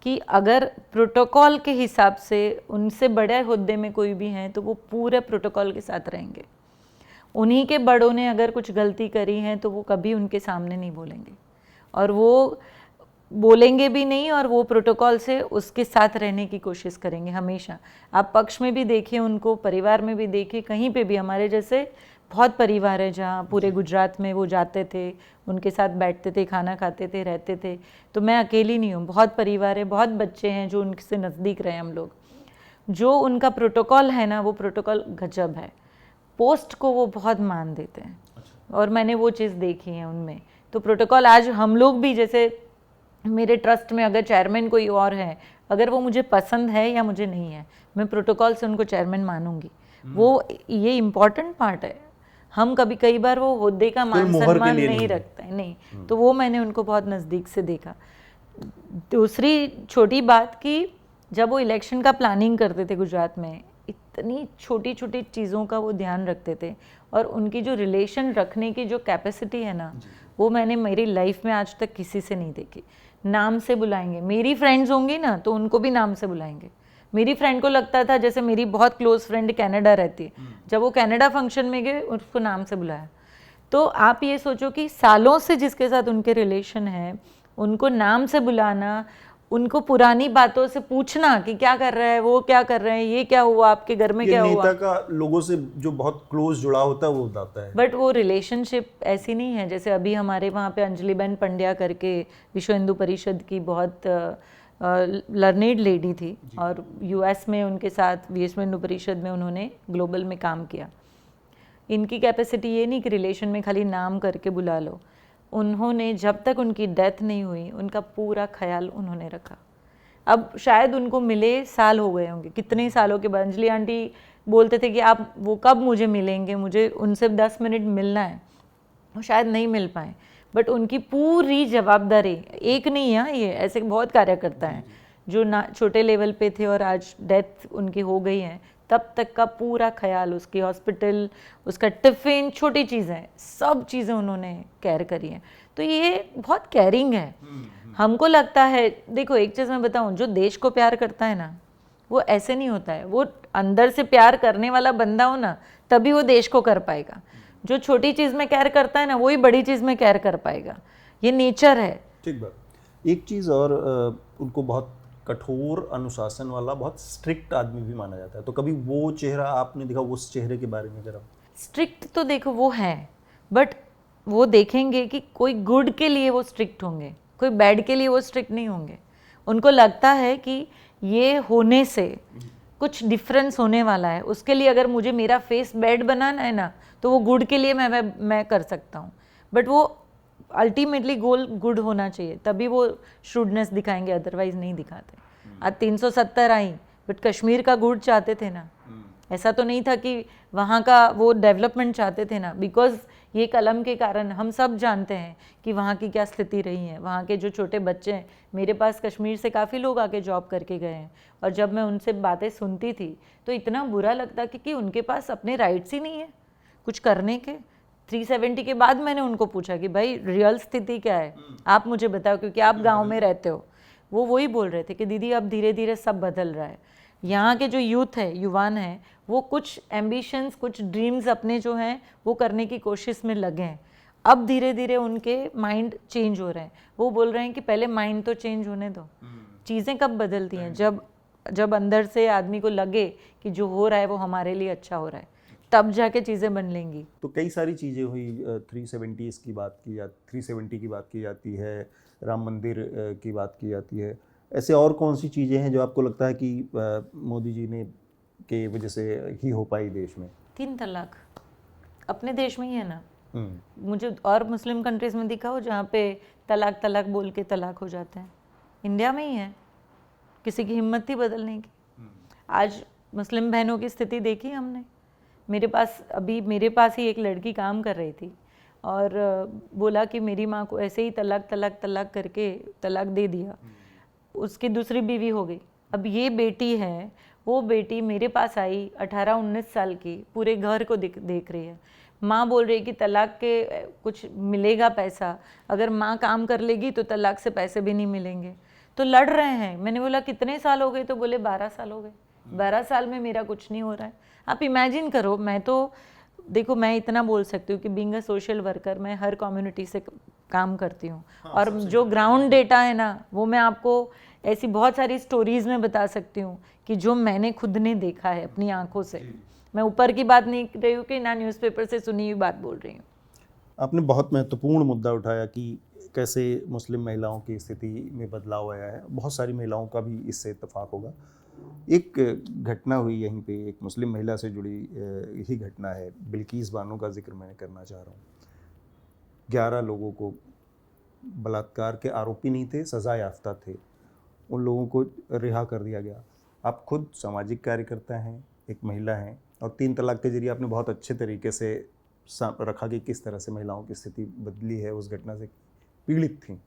कि अगर प्रोटोकॉल के हिसाब से उनसे बड़े हुद्दे में कोई भी हैं तो वो पूरे प्रोटोकॉल के साथ रहेंगे। उन्हीं के बड़ों ने अगर कुछ गलती करी है तो वो कभी उनके सामने नहीं बोलेंगे, और वो बोलेंगे भी नहीं, और वो प्रोटोकॉल से उसके साथ रहने की कोशिश करेंगे हमेशा। आप पक्ष में भी देखिए उनको, परिवार में भी देखिए, कहीं पे भी। हमारे जैसे बहुत परिवार है जहाँ पूरे गुजरात में वो जाते थे, उनके साथ बैठते थे, खाना खाते थे, रहते थे। तो मैं अकेली नहीं हूँ, बहुत परिवार है, बहुत बच्चे हैं जो उनसे नज़दीक रहे हम लोग। जो उनका प्रोटोकॉल है ना, वो प्रोटोकॉल गजब है। पोस्ट को वो बहुत मान देते हैं, और मैंने वो चीज़ देखी है उनमें। तो प्रोटोकॉल आज हम लोग भी, जैसे मेरे ट्रस्ट में अगर चेयरमैन कोई और है, अगर वो मुझे पसंद है या मुझे नहीं है, मैं प्रोटोकॉल से उनको चेयरमैन मानूंगी। वो ये इम्पॉर्टेंट पार्ट है। हम कई बार वो होद्दे का मान सम्मान नहीं रखते हैं, नहीं। तो वो मैंने उनको बहुत नज़दीक से देखा। दूसरी छोटी बात कि जब वो इलेक्शन का प्लानिंग करते थे गुजरात में, इतनी छोटी छोटी चीज़ों का वो ध्यान रखते थे, और उनकी जो रिलेशन रखने की जो कैपेसिटी है ना, वो मैंने मेरी लाइफ में आज तक किसी से नहीं देखी। नाम से बुलाएंगे, मेरी फ्रेंड्स होंगी ना तो उनको भी नाम से बुलाएंगे। मेरी फ्रेंड को लगता था, जैसे मेरी बहुत क्लोज फ्रेंड कनाडा रहती है, जब वो कनाडा फंक्शन में गए उसको नाम से बुलाया। तो आप ये सोचो कि सालों से जिसके साथ उनके रिलेशन है, उनको नाम से बुलाना, उनको पुरानी बातों से पूछना कि क्या कर रहा है, वो क्या कर रहे हैं, ये क्या हुआ आपके घर में, क्या हुआ। नेता का लोगों से जो बहुत क्लोज जुड़ा होता है वो बताता है, बट वो रिलेशनशिप ऐसी नहीं है। जैसे अभी हमारे वहाँ पे अंजलिबेन पंड्या करके विश्व हिंदू परिषद की बहुत लर्नेड लेडी थी, और यूएस में उनके साथ विश्व हिंदू परिषद में उन्होंने ग्लोबल में काम किया। इनकी कैपेसिटी ये नहीं कि रिलेशन में खाली नाम करके बुला लो। उन्होंने जब तक उनकी डेथ नहीं हुई, उनका पूरा ख्याल उन्होंने रखा। अब शायद उनको मिले साल हो गए होंगे, कितने सालों के बाद। अंजलि आंटी बोलते थे कि आप वो कब मुझे मिलेंगे, मुझे उनसे 10 मिनट मिलना है। वो शायद नहीं मिल पाए, बट उनकी पूरी जवाबदारी, एक नहीं है, ये ऐसे बहुत कार्यकर्ता हैं जो ना छोटे लेवल पे थे और आज डेथ उनकी हो गई है, तब तक का पूरा ख्याल, उसकी हॉस्पिटल, उसका टिफ़िन, छोटी चीज़ें, सब चीज़ें उन्होंने केयर करी हैं। तो ये बहुत केयरिंग है। हमको लगता है, देखो एक चीज़ मैं बताऊं, जो देश को प्यार करता है ना, वो ऐसे नहीं होता है। वो अंदर से प्यार करने वाला बंदा हो ना, तभी वो देश को कर पाएगा। जो छोटी चीज़ में केयर करता है ना, वही बड़ी चीज़ में केयर कर पाएगा। ये नेचर है। ठीक बात। एक चीज़ और, उनको बहुत कठोर अनुशासन वाला, बहुत स्ट्रिक्ट आदमी भी माना जाता है। तो कभी वो चेहरा आपने देखा, उस चेहरे के बारे में जरा। स्ट्रिक्ट तो देखो वो है, बट वो देखेंगे कि कोई गुड के लिए वो स्ट्रिक्ट होंगे, कोई बैड के लिए वो स्ट्रिक्ट नहीं होंगे। उनको लगता है कि ये होने से कुछ डिफरेंस होने वाला है, उसके लिए अगर मुझे मेरा फेस बैड बनाना है ना, तो वो गुड के लिए मैं कर सकता हूँ, बट वो अल्टीमेटली गोल गुड होना चाहिए, तभी वो श्रूडनेस दिखाएंगे, अदरवाइज नहीं दिखाते। आज 370 आई, बट कश्मीर का गुड चाहते थे ना, ऐसा तो नहीं था कि वहाँ का वो डेवलपमेंट चाहते थे ना, बिकॉज ये कलम के कारण हम सब जानते हैं कि वहाँ की क्या स्थिति रही है। वहाँ के जो छोटे बच्चे हैं, मेरे पास कश्मीर से काफ़ी लोग आके जॉब करके गए हैं, और जब मैं उनसे बातें सुनती थी तो इतना बुरा लगता कि उनके पास अपने राइट्स ही नहीं है कुछ करने के। 370 के बाद मैंने उनको पूछा कि भाई रियल स्थिति क्या है, आप मुझे बताओ, क्योंकि आप गाँव में रहते हो। वो वही बोल रहे थे कि दीदी अब धीरे धीरे सब बदल रहा है, यहाँ के जो यूथ है, युवान है, वो कुछ एम्बिशंस, कुछ ड्रीम्स अपने जो हैं वो करने की कोशिश में लगे हैं। अब धीरे धीरे उनके माइंड चेंज हो रहे हैं। वो बोल रहे हैं कि पहले माइंड तो चेंज होने दो। चीज़ें कब बदलती हैं? जब अंदर से आदमी को लगे कि जो हो रहा है वो हमारे लिए अच्छा हो रहा है, तब जाके चीज़ें बन लेंगी। तो कई सारी चीज़ें हुई, 370 की बात की जाती है, राम मंदिर की बात की जाती है। ऐसे और कौन सी चीज़ें हैं जो आपको लगता है कि मोदी जी ने के वजह से ही हो पाई देश में? 3 तलाक अपने देश में ही है ना। मुझे और मुस्लिम कंट्रीज में दिखाओ जहाँ पे तलाक तलाक बोल के तलाक हो जाते हैं। इंडिया में ही है, किसी की हिम्मत थी बदलने की। आज मुस्लिम बहनों की स्थिति देखी हमने। मेरे पास ही एक लड़की काम कर रही थी और बोला कि मेरी माँ को ऐसे ही तलाक करके तलाक दे दिया, उसकी दूसरी बीवी हो गई। अब ये बेटी है, वो बेटी मेरे पास आई 18-19 साल की, पूरे घर को देख रही है। माँ बोल रही है कि तलाक के कुछ मिलेगा पैसा, अगर माँ काम कर लेगी तो तलाक से पैसे भी नहीं मिलेंगे। तो लड़ रहे हैं। मैंने बोला कितने साल हो गए? तो बोले 12 साल हो गए। 12 साल में मेरा कुछ नहीं हो रहा है। आप इमेजिन करो। मैं तो देखो, मैं इतना बोल सकती हूँ कि बीइंग अ सोशल वर्कर मैं हर कम्युनिटी से काम करती हूँ। और जो ग्राउंड डेटा है ना, वो मैं आपको ऐसी बहुत सारी स्टोरीज में बता सकती हूँ कि जो मैंने खुद ने देखा है अपनी आंखों से। मैं ऊपर की बात नहीं कर रही हूँ कि ना न्यूज़पेपर से सुनी हुई बात बोल रही हूँ। आपने बहुत महत्वपूर्ण मुद्दा उठाया कि कैसे मुस्लिम महिलाओं की स्थिति में बदलाव आया है। बहुत सारी महिलाओं का भी इससे इत्तेफाक होगा। एक घटना हुई यहीं पे, एक मुस्लिम महिला से जुड़ी ही घटना है। बिल्किस बानो का जिक्र मैं करना चाह रहा हूँ। 11 लोगों को, बलात्कार के आरोपी नहीं थे, सज़ा याफ्ता थे, उन लोगों को रिहा कर दिया गया। आप खुद सामाजिक कार्यकर्ता हैं, एक महिला हैं, और 3 तलाक के जरिए आपने बहुत अच्छे तरीके से रखा कि किस तरह से महिलाओं की स्थिति बदली है, उस घटना से पीड़ित थी।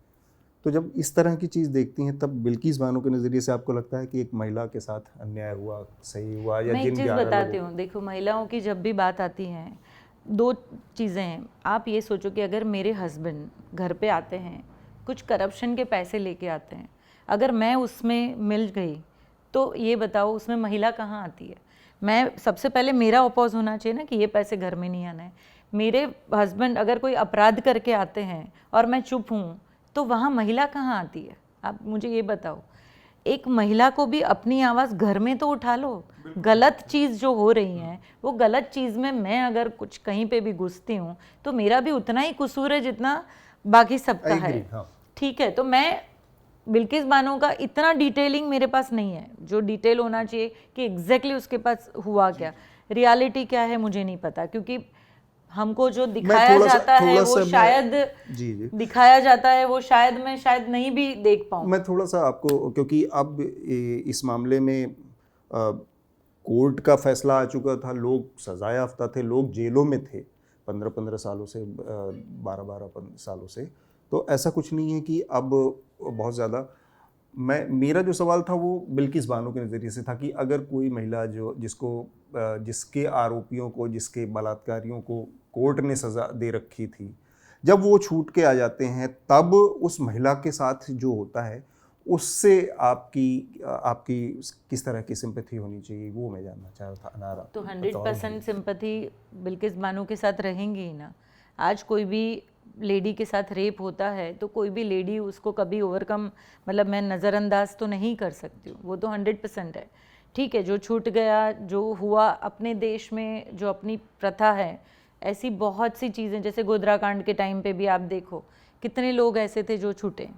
तो जब इस तरह की चीज़ देखती हैं, तब बिल्किस बानो के नज़रिए से आपको लगता है कि एक महिला के साथ अन्याय हुआ, सही हुआ, या मैं एक चीज़ बताती हूँ। देखो, महिलाओं की जब भी बात आती है, 2 चीज़ें हैं। आप ये सोचो कि अगर मेरे हस्बैंड घर पे आते हैं, कुछ करप्शन के पैसे लेके आते हैं, अगर मैं उसमें मिल गई, तो ये बताओ उसमें महिला कहाँ आती है? मैं सबसे पहले मेरा अपोज होना चाहिए ना कि ये पैसे घर में नहीं आना है। मेरे हस्बैंड अगर कोई अपराध करके आते हैं और मैं चुप हूँ, तो वहाँ महिला कहाँ आती है? आप मुझे ये बताओ। एक महिला को भी अपनी आवाज़ घर में तो उठा लो। गलत चीज़ जो हो रही है, वो गलत चीज़ में मैं अगर कुछ कहीं पे भी घुसती हूँ, तो मेरा भी उतना ही कसूर है जितना बाकी सबका है। ठीक है, तो मैं बिल्किस बानो का इतना डिटेलिंग मेरे पास नहीं है जो डिटेल होना चाहिए कि एग्जैक्टली उसके पास हुआ क्या, रियलिटी क्या है मुझे नहीं पता, क्योंकि हमको जो दिखाया जाता है वो शायद दिखाया जाता है वो शायद मैं शायद नहीं भी देख पाऊँ। मैं थोड़ा सा आपको, क्योंकि अब इस मामले में कोर्ट का फैसला आ चुका था, लोग सज़ा याफ्ता थे, लोग जेलों में थे 15-15 सालों से, 12-12 सालों से। तो ऐसा कुछ नहीं है कि अब बहुत ज़्यादा। मेरा जो सवाल था वो बिल्किस बानो के नज़रिए से था कि अगर कोई महिला जिसके आरोपियों को, जिसके बलात्कारियों को कोर्ट ने सज़ा दे रखी थी, जब वो छूट के आ जाते हैं, तब उस महिला के साथ जो होता है उससे आपकी किस तरह की सिंपैथी होनी चाहिए, वो मैं जानना चाह रहा था। अनारा, तो 100% सिंपैथी बिल्किस बानो के साथ रहेंगी ही ना। आज कोई भी लेडी के साथ रेप होता है तो कोई भी लेडी उसको कभी ओवरकम, मतलब मैं नज़रअंदाज तो नहीं कर सकती हूँ, वो तो 100% है। ठीक है, जो छूट गया, जो हुआ अपने देश में, जो अपनी प्रथा है, ऐसी बहुत सी चीज़ें, जैसे गोधरा कांड के टाइम पे भी आप देखो कितने लोग ऐसे थे जो छूटे।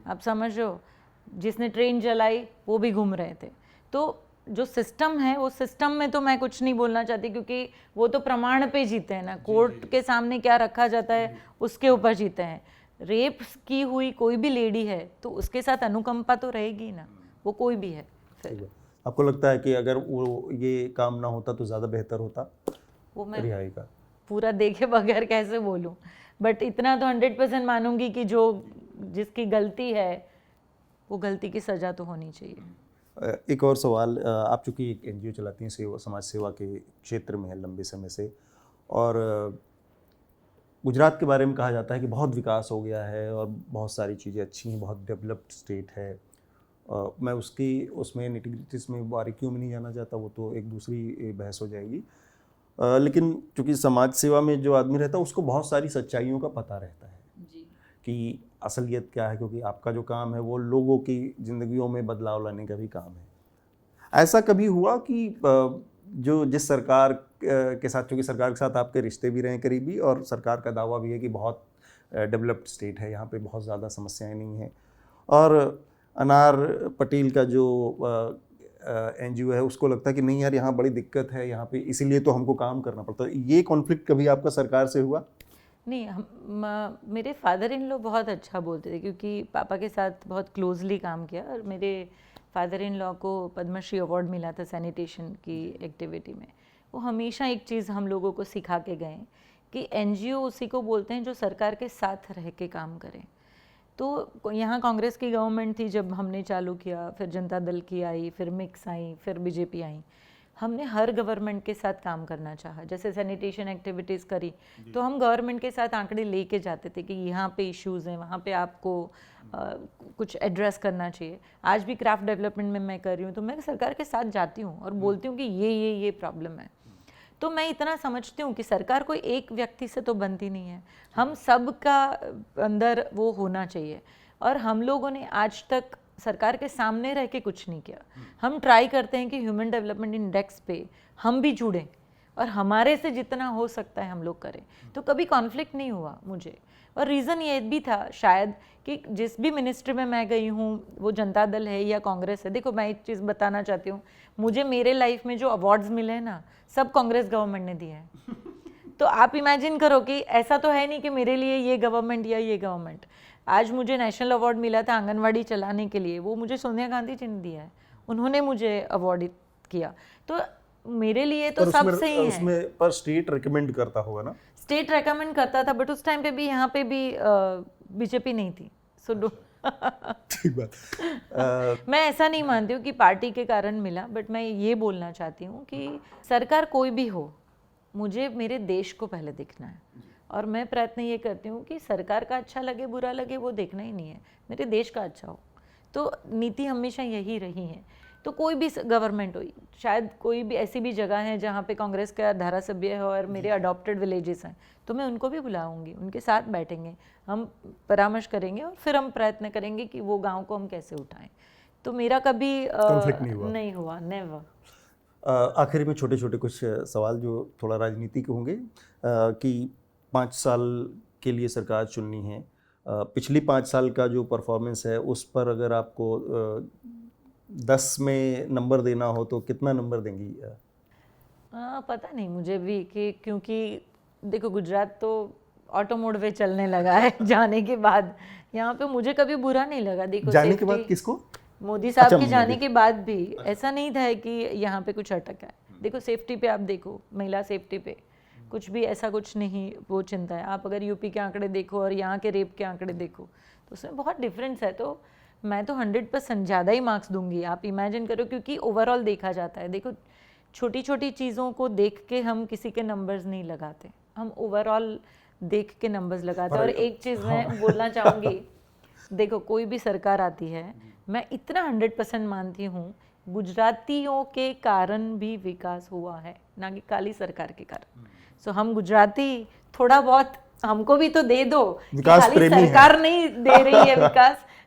आप समझ रहे हो, जिसने ट्रेन जलाई वो भी घूम रहे थे। तो जो सिस्टम है वो सिस्टम में तो मैं कुछ नहीं बोलना चाहती, क्योंकि वो तो प्रमाण पे जीते हैं ना, कोर्ट के सामने क्या रखा जाता है उसके ऊपर जीते हैं। रेप की हुई कोई भी लेडी है तो उसके साथ अनुकंपा तो रहेगी ना, वो कोई भी है। फिर आपको लगता है कि अगर वो ये काम ना होता तो ज़्यादा बेहतर होता वो मैं रिहाई का? पूरा देखे बगैर कैसे बोलूं, बट इतना तो 100% मानूंगी कि जो जिसकी गलती है वो गलती की सज़ा तो होनी चाहिए। एक और सवाल, आप चूँकि एक एनजीओ चलाती हैं, सेवा समाज सेवा के क्षेत्र में है लंबे समय से, और गुजरात के बारे में कहा जाता है कि बहुत विकास हो गया है और बहुत सारी चीज़ें अच्छी हैं, बहुत डेवलप्ड स्टेट है। मैं उसमें निटिग्रिटीज़ में बारीकियों में नहीं जाना चाहता, वो तो एक दूसरी बहस हो जाएगी। लेकिन चूँकि समाज सेवा में जो आदमी रहता है उसको बहुत सारी सच्चाइयों का पता रहता है जी। कि असलियत क्या है, क्योंकि आपका जो काम है वो लोगों की ज़िंदगियों में बदलाव लाने का भी काम है। ऐसा कभी हुआ कि जो जिस सरकार के साथ, चूँकि सरकार के साथ आपके रिश्ते भी रहे करीबी और सरकार का दावा भी है कि बहुत डेवलप्ड स्टेट है, यहाँ पे बहुत ज़्यादा समस्याएं नहीं हैं, और अनार पटेल का जो एनजीओ है उसको लगता है कि नहीं यार यहाँ बड़ी दिक्कत है यहाँ पे, इसीलिए तो हमको काम करना पड़ता है। ये कॉन्फ्लिक्ट कभी आपका सरकार से हुआ? नहीं, मेरे फादर इन लॉ बहुत अच्छा बोलते थे, क्योंकि पापा के साथ बहुत क्लोजली काम किया, और मेरे फादर इन लॉ को पद्मश्री अवार्ड मिला था सैनिटेशन की एक्टिविटी में। वो हमेशा एक चीज़ हम लोगों को सिखा के गए कि एनजीओ उसी को बोलते हैं जो सरकार के साथ रह के काम करें। तो यहाँ कांग्रेस की गवर्नमेंट थी जब हमने चालू किया, फिर जनता दल की आई, फिर मिक्स आई, फिर बीजेपी आई। हमने हर गवर्नमेंट के साथ काम करना चाहा। जैसे सैनिटेशन एक्टिविटीज़ करी तो हम गवर्नमेंट के साथ आंकड़े लेके जाते थे कि यहाँ पे इश्यूज़ हैं, वहाँ पे आपको कुछ एड्रेस करना चाहिए। आज भी क्राफ्ट डेवलपमेंट में मैं कर रही हूँ तो मैं सरकार के साथ जाती हूँ और बोलती हूँ कि ये प्रॉब्लम है। तो मैं इतना समझती हूँ कि सरकार कोई एक व्यक्ति से तो बनती नहीं है, हम सब का अंदर वो होना चाहिए। और हम लोगों ने आज तक सरकार के सामने रह के कुछ नहीं किया। हम ट्राई करते हैं कि ह्यूमन डेवलपमेंट इंडेक्स पे हम भी जुड़ें और हमारे से जितना हो सकता है हम लोग करें। तो कभी कॉन्फ्लिक्ट नहीं हुआ मुझे, और रीज़न ये भी था शायद कि जिस भी मिनिस्ट्री में मैं गई हूँ, वो जनता दल है या कांग्रेस है। देखो मैं एक चीज़ बताना चाहती हूँ, मुझे मेरे लाइफ में जो अवार्ड्स मिले हैं ना, सब कांग्रेस गवर्नमेंट ने दिए हैं। तो आप इमेजिन करो कि ऐसा तो है नहीं कि मेरे लिए ये गवर्नमेंट या ये गवर्नमेंट। आज मुझे नेशनल अवार्ड मिला था आंगनवाड़ी चलाने के लिए, वो मुझे सोनिया गांधी जी ने दिया है, उन्होंने मुझे अवार्ड किया। तो मेरे लिए तो सब सही है। उसमें पर स्टेट रिकमेंड करता होगा ना? स्टेट रेकमेंड करता था, बट उस टाइम पे भी यहाँ पे भी बीजेपी नहीं थी। सो ठीक बात। मैं ऐसा नहीं मानती हूँ कि पार्टी के कारण मिला, बट मैं ये बोलना चाहती हूँ कि सरकार कोई भी हो, मुझे मेरे देश को पहले देखना है। और मैं प्रयत्न ये करती हूँ कि सरकार का अच्छा लगे बुरा लगे वो देखना ही नहीं है, मेरे देश का अच्छा हो। तो नीति हमेशा यही रही है। तो कोई भी गवर्नमेंट हो, शायद कोई भी ऐसी भी जगह है जहाँ पे कांग्रेस का धारासभ्य है और मेरे अडॉप्टेड विलेजेस हैं, तो मैं उनको भी बुलाऊंगी, उनके साथ बैठेंगे, हम परामर्श करेंगे और फिर हम प्रयत्न करेंगे कि वो गांव को हम कैसे उठाएं। तो मेरा कभी कॉन्फ्लिक्ट नहीं हुआ, नेवर। आखिर में छोटे छोटे कुछ सवाल जो थोड़ा राजनीतिक होंगे, कि 5 साल के लिए सरकार चुननी है, पिछली 5 साल का जो परफॉर्मेंस है उस पर अगर आपको 10 में नंबर देना हो तो कितना नंबर देंगी? पता नहीं मुझे भी, कि क्योंकि देखो गुजरात तो ऑटो मोड पे चलने लगा है जाने के बाद। यहाँ पे मुझे कभी बुरा नहीं लगा। देखो जाने के बाद किसको? मोदी साहब अच्छा, के जाने के बाद भी ऐसा नहीं था कि यहाँ पे कुछ अटका है। देखो सेफ्टी पे आप देखो, महिला सेफ्टी पे कुछ भी ऐसा कुछ नहीं वो चिंता है। आप अगर यूपी के आंकड़े देखो और यहाँ के रेप के आंकड़े देखो तो उसमें बहुत डिफरेंस है। तो मैं तो 100% ज़्यादा ही मार्क्स दूंगी। आप इमेजिन करो, क्योंकि ओवरऑल देखा जाता है। देखो छोटी छोटी चीज़ों को देख के हम किसी के नंबर्स नहीं लगाते, हम ओवरऑल देख के नंबर्स लगाते हैं। और एक चीज़ मैं बोलना चाहूँगी, देखो कोई भी सरकार आती है, मैं इतना 100% मानती हूँ गुजरातियों के कारण भी विकास हुआ है, ना कि काली सरकार के कारण। सो हम गुजराती थोड़ा बहुत हमको भी तो दे दो, विकास खाली सरकार नहीं दे रही है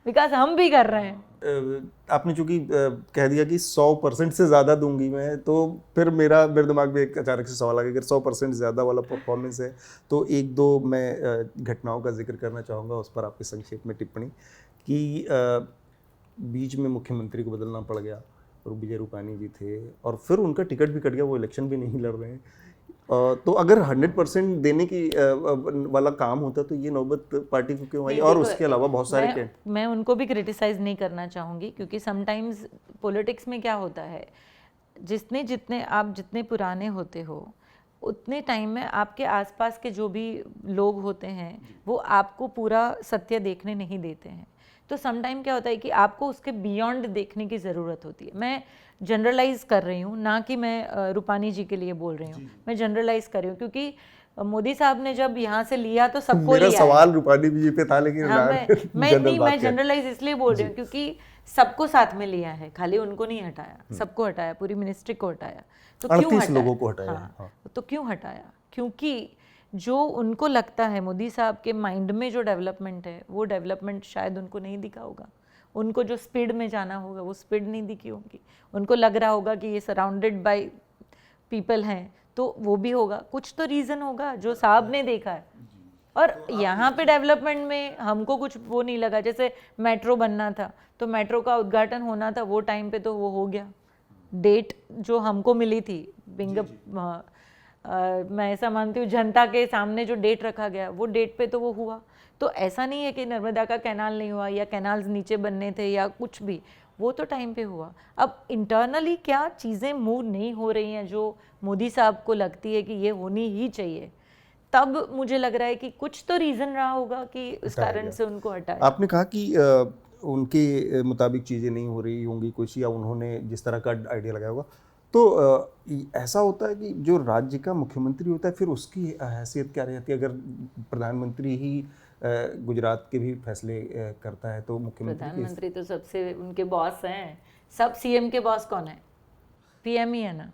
विकास हम भी कर रहे हैं। आपने चूंकि कह दिया कि 100% से ज़्यादा दूंगी मैं, तो फिर मेरे दिमाग में एक अचानक से सवाल आ गया, अगर 100% ज़्यादा वाला परफॉर्मेंस है तो एक दो मैं घटनाओं का जिक्र करना चाहूँगा, उस पर आपके संक्षेप में टिप्पणी कि बीच में मुख्यमंत्री को बदलना पड़ गया, और विजय रूपानी जी थे, और फिर उनका टिकट भी कट गया, वो इलेक्शन भी नहीं लड़ रहे हैं। तो अगर 100% देने की वाला काम होता तो ये नौबत पार्टी को क्यों आई? और उसके अलावा बहुत सारे मैं उनको भी क्रिटिसाइज नहीं करना चाहूँगी, क्योंकि समटाइम्स पॉलिटिक्स में क्या होता है, जितने पुराने होते हो उतने टाइम में आपके आसपास के जो भी लोग होते हैं वो आपको पूरा सत्य देखने नहीं देते हैं। तो सम टाइम क्या होता है कि आपको उसके बियॉन्ड देखने की ज़रूरत होती है। मैं जनरलाइज कर रही हूँ, ना कि मैं रूपानी जी के लिए बोल रही हूँ, मैं जनरलाइज कर रही हूँ, क्योंकि मोदी साहब ने जब यहाँ से लिया तो सबको मेरा लिया सवाल रूपानी जी पे था, लेकिन हाँ, मैं जनरलाइज इसलिए बोल रही हूँ क्योंकि सबको साथ में लिया है, खाली उनको नहीं हटाया, सबको हटाया, पूरी मिनिस्ट्री को हटाया। तो क्यों 38 लोगों को हटाया। हाँ, तो क्यों हटाया? क्योंकि जो उनको लगता है मोदी साहब के माइंड में जो डेवलपमेंट है, वो डेवलपमेंट शायद उनको नहीं दिखा होगा। उनको जो स्पीड में जाना होगा वो स्पीड नहीं दिखी होगी। उनको लग रहा होगा कि ये सराउंडेड बाय पीपल हैं, तो वो भी होगा, कुछ तो रीज़न होगा जो साहब ने देखा है। और यहाँ पे डेवलपमेंट में हमको कुछ वो नहीं लगा। जैसे मेट्रो बनना था तो मेट्रो का उद्घाटन होना था, वो टाइम पे तो वो हो गया। डेट जो हमको मिली थी मैं ऐसा मानती हूँ, जनता के सामने जो डेट रखा गया वो डेट पे तो वो हुआ। तो ऐसा नहीं है कि नर्मदा का कैनाल नहीं हुआ या कैनाल्स नीचे बनने थे या कुछ भी, वो तो टाइम पे हुआ। अब इंटरनली क्या चीज़ें मूव नहीं हो रही हैं जो मोदी साहब को लगती है कि ये होनी ही चाहिए, तब मुझे लग रहा है कि कुछ तो रीज़न रहा होगा कि उस कारण से उनको हटाया। आपने कहा कि उनके मुताबिक चीज़ें नहीं हो रही होंगी कुछ, या उन्होंने जिस तरह का आइडिया लगाया होगा, तो ऐसा होता है कि जो राज्य का मुख्यमंत्री होता है फिर उसकी हैसियत क्या रहती है? अगर प्रधानमंत्री ही गुजरात के भी फैसले करता है तो प्रधानमंत्री तो सबसे उनके बॉस हैं। सब सीएम के बॉस कौन है? पीएम ही है ना,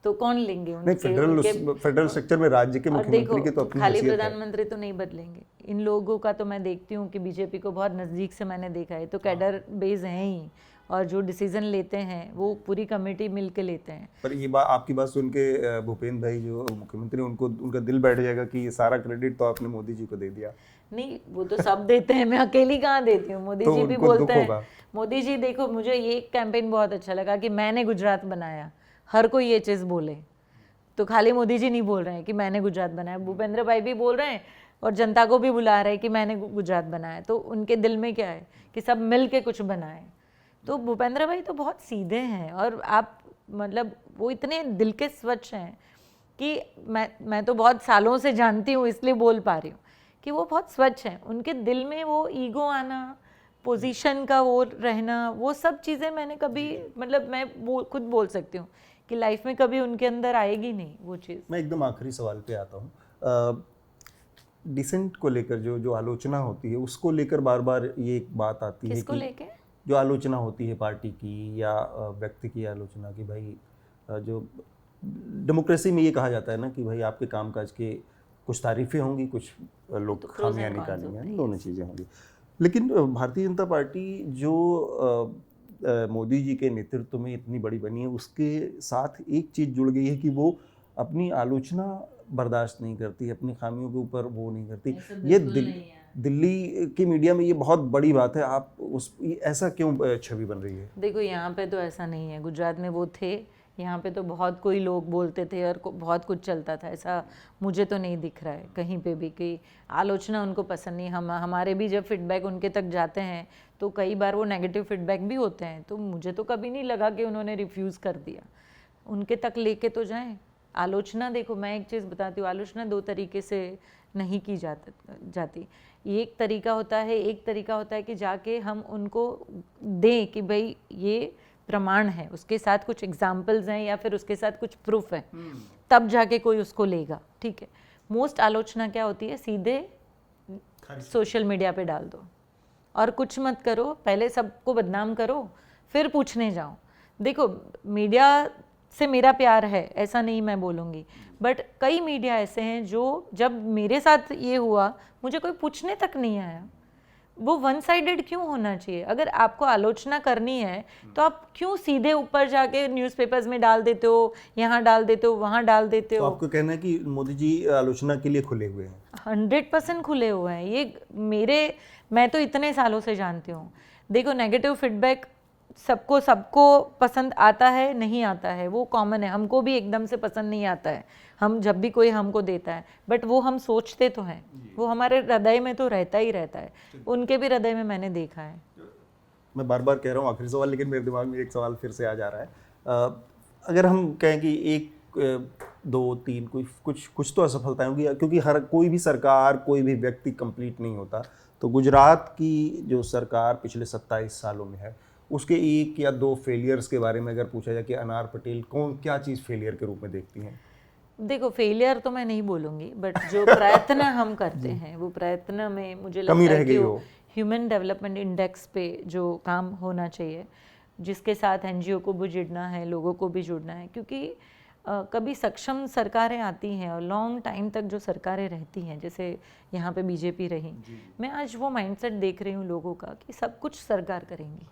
तो कौन लेंगे उनके? फेडरल स्ट्रक्चर में राज्य के मुख्यमंत्री के तो अपनी खाली प्रधानमंत्री तो नहीं बदलेंगे। इन लोगों का तो मैं देखती हूँ कि बीजेपी को बहुत नज़दीक से मैंने देखा है, तो कैडर बेस हैं ही, और जो डिसीजन लेते हैं वो पूरी कमेटी मिल के लेते हैं। पर ये बात, आपकी बात सुन के भूपेंद्र भाई जो मुख्यमंत्री, उनको उनका दिल बैठ जाएगा कि ये सारा क्रेडिट तो आपने मोदी जी को दे दिया। नहीं, वो तो सब देते हैं, मैं अकेली कहाँ देती हूँ। मोदी जी भी बोलते हैं। मोदी जी देखो, मुझे ये कैंपेन बहुत अच्छा लगा कि मैंने गुजरात बनाया। हर कोई ये चीज़ बोले, तो खाली मोदी जी नहीं बोल रहे हैं कि मैंने गुजरात बनाया, भूपेंद्र भाई भी बोल रहे हैं और जनता को भी बुला रहे हैं कि मैंने गुजरात बनाया। तो उनके दिल में क्या है कि सब मिल के कुछ बनाए। तो भूपेंद्र भाई तो बहुत सीधे हैं, और आप मतलब वो इतने दिल के स्वच्छ हैं कि मैं तो बहुत सालों से जानती हूँ, इसलिए बोल पा रही हूँ कि वो बहुत स्वच्छ हैं। उनके दिल में वो ईगो आना, पोजीशन का वो रहना, वो सब चीज़ें मैंने कभी, मतलब मैं खुद बोल सकती हूँ कि लाइफ में कभी उनके अंदर आएगी नहीं वो चीज़। मैं एकदम आखिरी सवाल पे आता हूँ। डिसेंट को लेकर जो आलोचना होती है, उसको लेकर बार बार ये एक बात आती है किसको लेके? जो आलोचना होती है पार्टी की या व्यक्ति की आलोचना की, भाई जो डेमोक्रेसी में ये कहा जाता है ना कि भाई आपके कामकाज के कुछ तारीफें होंगी, कुछ लोग तो खामियां निकालेंगे, दोनों चीज़ें होंगी। लेकिन भारतीय जनता पार्टी जो मोदी जी के नेतृत्व में इतनी बड़ी बनी है, उसके साथ एक चीज़ जुड़ गई है कि वो अपनी आलोचना बर्दाश्त नहीं करती, अपनी खामियों के ऊपर वो नहीं करती। ये दिल्ली की मीडिया में ये बहुत बड़ी बात है। आप ऐसा क्यों छवि बन रही है? देखो, यहाँ पे तो ऐसा नहीं है। गुजरात में वो थे, यहाँ पे तो बहुत कोई लोग बोलते थे और बहुत कुछ चलता था। ऐसा मुझे तो नहीं दिख रहा है कहीं पे भी कि आलोचना उनको पसंद नहीं। हमारे भी जब फीडबैक उनके तक जाते हैं तो कई बार वो नेगेटिव फीडबैक भी होते हैं, तो मुझे तो कभी नहीं लगा कि उन्होंने रिफ्यूज़ कर दिया। उनके तक लेके तो जाएं। आलोचना, देखो मैं एक चीज़ बताती हूँ, आलोचना दो तरीके से नहीं की जाती। एक तरीका होता है कि जाके हम उनको दें कि भाई ये प्रमाण है, उसके साथ कुछ एग्जाम्पल्स हैं या फिर उसके साथ कुछ प्रूफ है, तब जाके कोई उसको लेगा, ठीक है। मोस्ट आलोचना क्या होती है, सीधे सोशल मीडिया पे डाल दो और कुछ मत करो, पहले सबको बदनाम करो फिर पूछने जाओ। देखो, मीडिया से मेरा प्यार है, ऐसा नहीं मैं बोलूँगी, बट कई मीडिया ऐसे हैं जो जब मेरे साथ ये हुआ मुझे कोई पूछने तक नहीं आया। वो वन साइडेड क्यों होना चाहिए? अगर आपको आलोचना करनी है तो आप क्यों सीधे ऊपर जाके न्यूज़पेपर्स में डाल देते हो, यहाँ डाल देते हो, वहाँ डाल देते हो? तो आपको कहना है कि मोदी जी आलोचना के लिए खुले हुए हैं? 100% खुले हुए हैं। ये मैं तो इतने सालों से जानती हूँ। देखो, नेगेटिव फीडबैक सबको सबको पसंद आता है नहीं आता है, वो कॉमन है, हमको भी एकदम से पसंद नहीं आता है, हम जब भी कोई हमको देता है, बट वो हम सोचते तो हैं, वो हमारे हृदय में तो रहता ही रहता है, उनके भी हृदय में मैंने देखा है। मैं बार बार कह रहा हूँ आखिरी सवाल, लेकिन मेरे दिमाग में एक सवाल फिर से आ जा रहा है। अगर हम कहें कि एक दो तीन कुछ तो असफलताएं होंगी, क्योंकि हर कोई भी सरकार, कोई भी व्यक्ति कंप्लीट नहीं होता। तो गुजरात की जो सरकार पिछले 27 सालों में है, उसके एक या दो फेलियर्स के बारे में अगर पूछा जाए कि अनार पटेल क्या चीज़ फेलियर के रूप में देखती हैं? देखो, फेलियर तो मैं नहीं बोलूँगी, बट जो प्रयत्न हम करते हैं वो प्रयत्न में मुझे लगता है कि वो ह्यूमन डेवलपमेंट इंडेक्स पे जो काम होना चाहिए, जिसके साथ एनजीओ को भी जुड़ना है, लोगों को भी जुड़ना है, क्योंकि कभी सक्षम सरकारें आती हैं और लॉन्ग टाइम तक जो सरकारें रहती हैं, जैसे यहाँ पे बीजेपी रही, मैं आज वो माइंडसेट देख रही हूँ लोगों का कि सब कुछ सरकार करेंगी,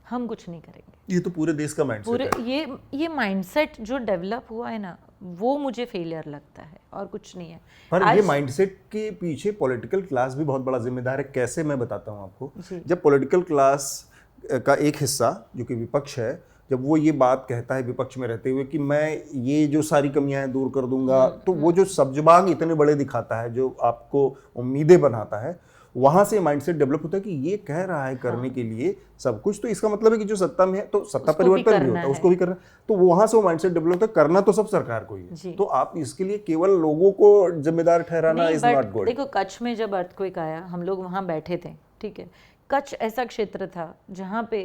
हम कुछ नहीं करेंगे। ये तो पूरे देश का माइंडसेट है। ये माइंडसेट जो डेवलप हुआ है ना, वो मुझे फेलियर लगता है और कुछ नहीं है। पर ये माइंडसेट के पीछे पॉलिटिकल क्लास भी बहुत बड़ा जिम्मेदार है। कैसे, मैं बताता हूँ आपको। जब पॉलिटिकल क्लास का एक हिस्सा जो कि विपक्ष है, जब वो ये बात कहता है विपक्ष में रहते हुए कि मैं ये जो सारी कमियां हैं दूर कर दूंगा, तो वो जो सब्जबाग इतने बड़े दिखाता है, जो आपको उम्मीदें बनाता है, वहां से माइंडसेट डेवलप होता है कि ये कह रहा है करने के लिए सब कुछ, तो इसका मतलब है कि जो सत्ता में है तो सत्ता परिवर्तन भी होता है, उसको भी करना, तो वहां से वो माइंडसेट डेवलप होता है, करना तो सब सरकार को ही है। तो आप इसके लिए केवल लोगों को जिम्मेदार ठहराना इज नॉट गुड। देखो, कच्छ में जब अर्थक्वेक आया, हम लोग वहां बैठे थे, ठीक है। कच्छ ऐसा क्षेत्र था जहाँ पे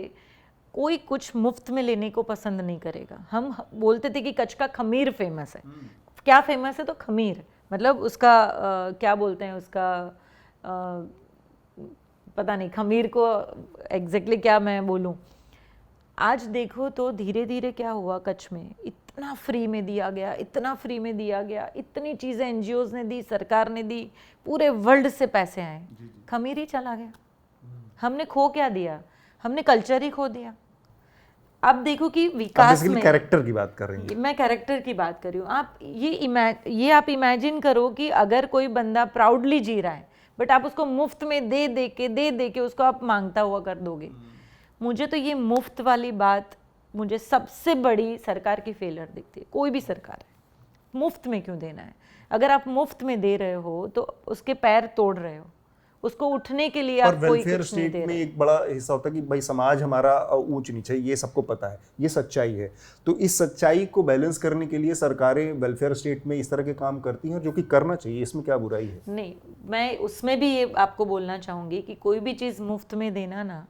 कोई कुछ मुफ्त में लेने को पसंद नहीं करेगा। हम बोलते थे कि कच्छ का खमीर फेमस है। क्या फेमस है? तो खमीर, मतलब उसका क्या बोलते हैं, उसका पता नहीं, खमीर को एग्जैक्टली क्या मैं बोलूं। आज देखो तो धीरे धीरे क्या हुआ, कच्छ में इतना फ्री में दिया गया, इतना फ्री में दिया गया, इतनी चीज़ें एनजीओज ने दी, सरकार ने दी, पूरे वर्ल्ड से पैसे आए, खमीर ही चला गया। हमने खो क्या दिया? हमने कल्चर ही खो दिया। अब देखो कि विकास में कैरेक्टर की बात कर रही हैं। मैं कैरेक्टर की बात कर रही हूँ। आप ये आप इमेजिन करो कि अगर कोई बंदा प्राउडली जी रहा है, बट आप उसको मुफ्त में दे दे के उसको आप मांगता हुआ कर दोगे। मुझे तो ये मुफ्त वाली बात मुझे सबसे बड़ी सरकार की फेलियर दिखती है। कोई भी सरकार है, मुफ्त में क्यों देना है? अगर आप मुफ्त में दे रहे हो तो उसके पैर तोड़ रहे हो, उसको उठने के लिए आप कोई कुछ नहीं दे रहे। में एक बड़ा हिस्सा होता है कि भाई समाज हमारा ऊंच नीचे है, ये सबको पता है, ये सच्चाई है। तो इस सच्चाई को बैलेंस करने के लिए सरकारें वेलफेयर स्टेट में इस तरह के काम करती हैं, जो कि करना चाहिए, इसमें क्या बुराई है? नहीं, मैं उसमें भी ये आपको बोलना चाहूँगी कि कोई भी चीज़ मुफ्त में देना ना,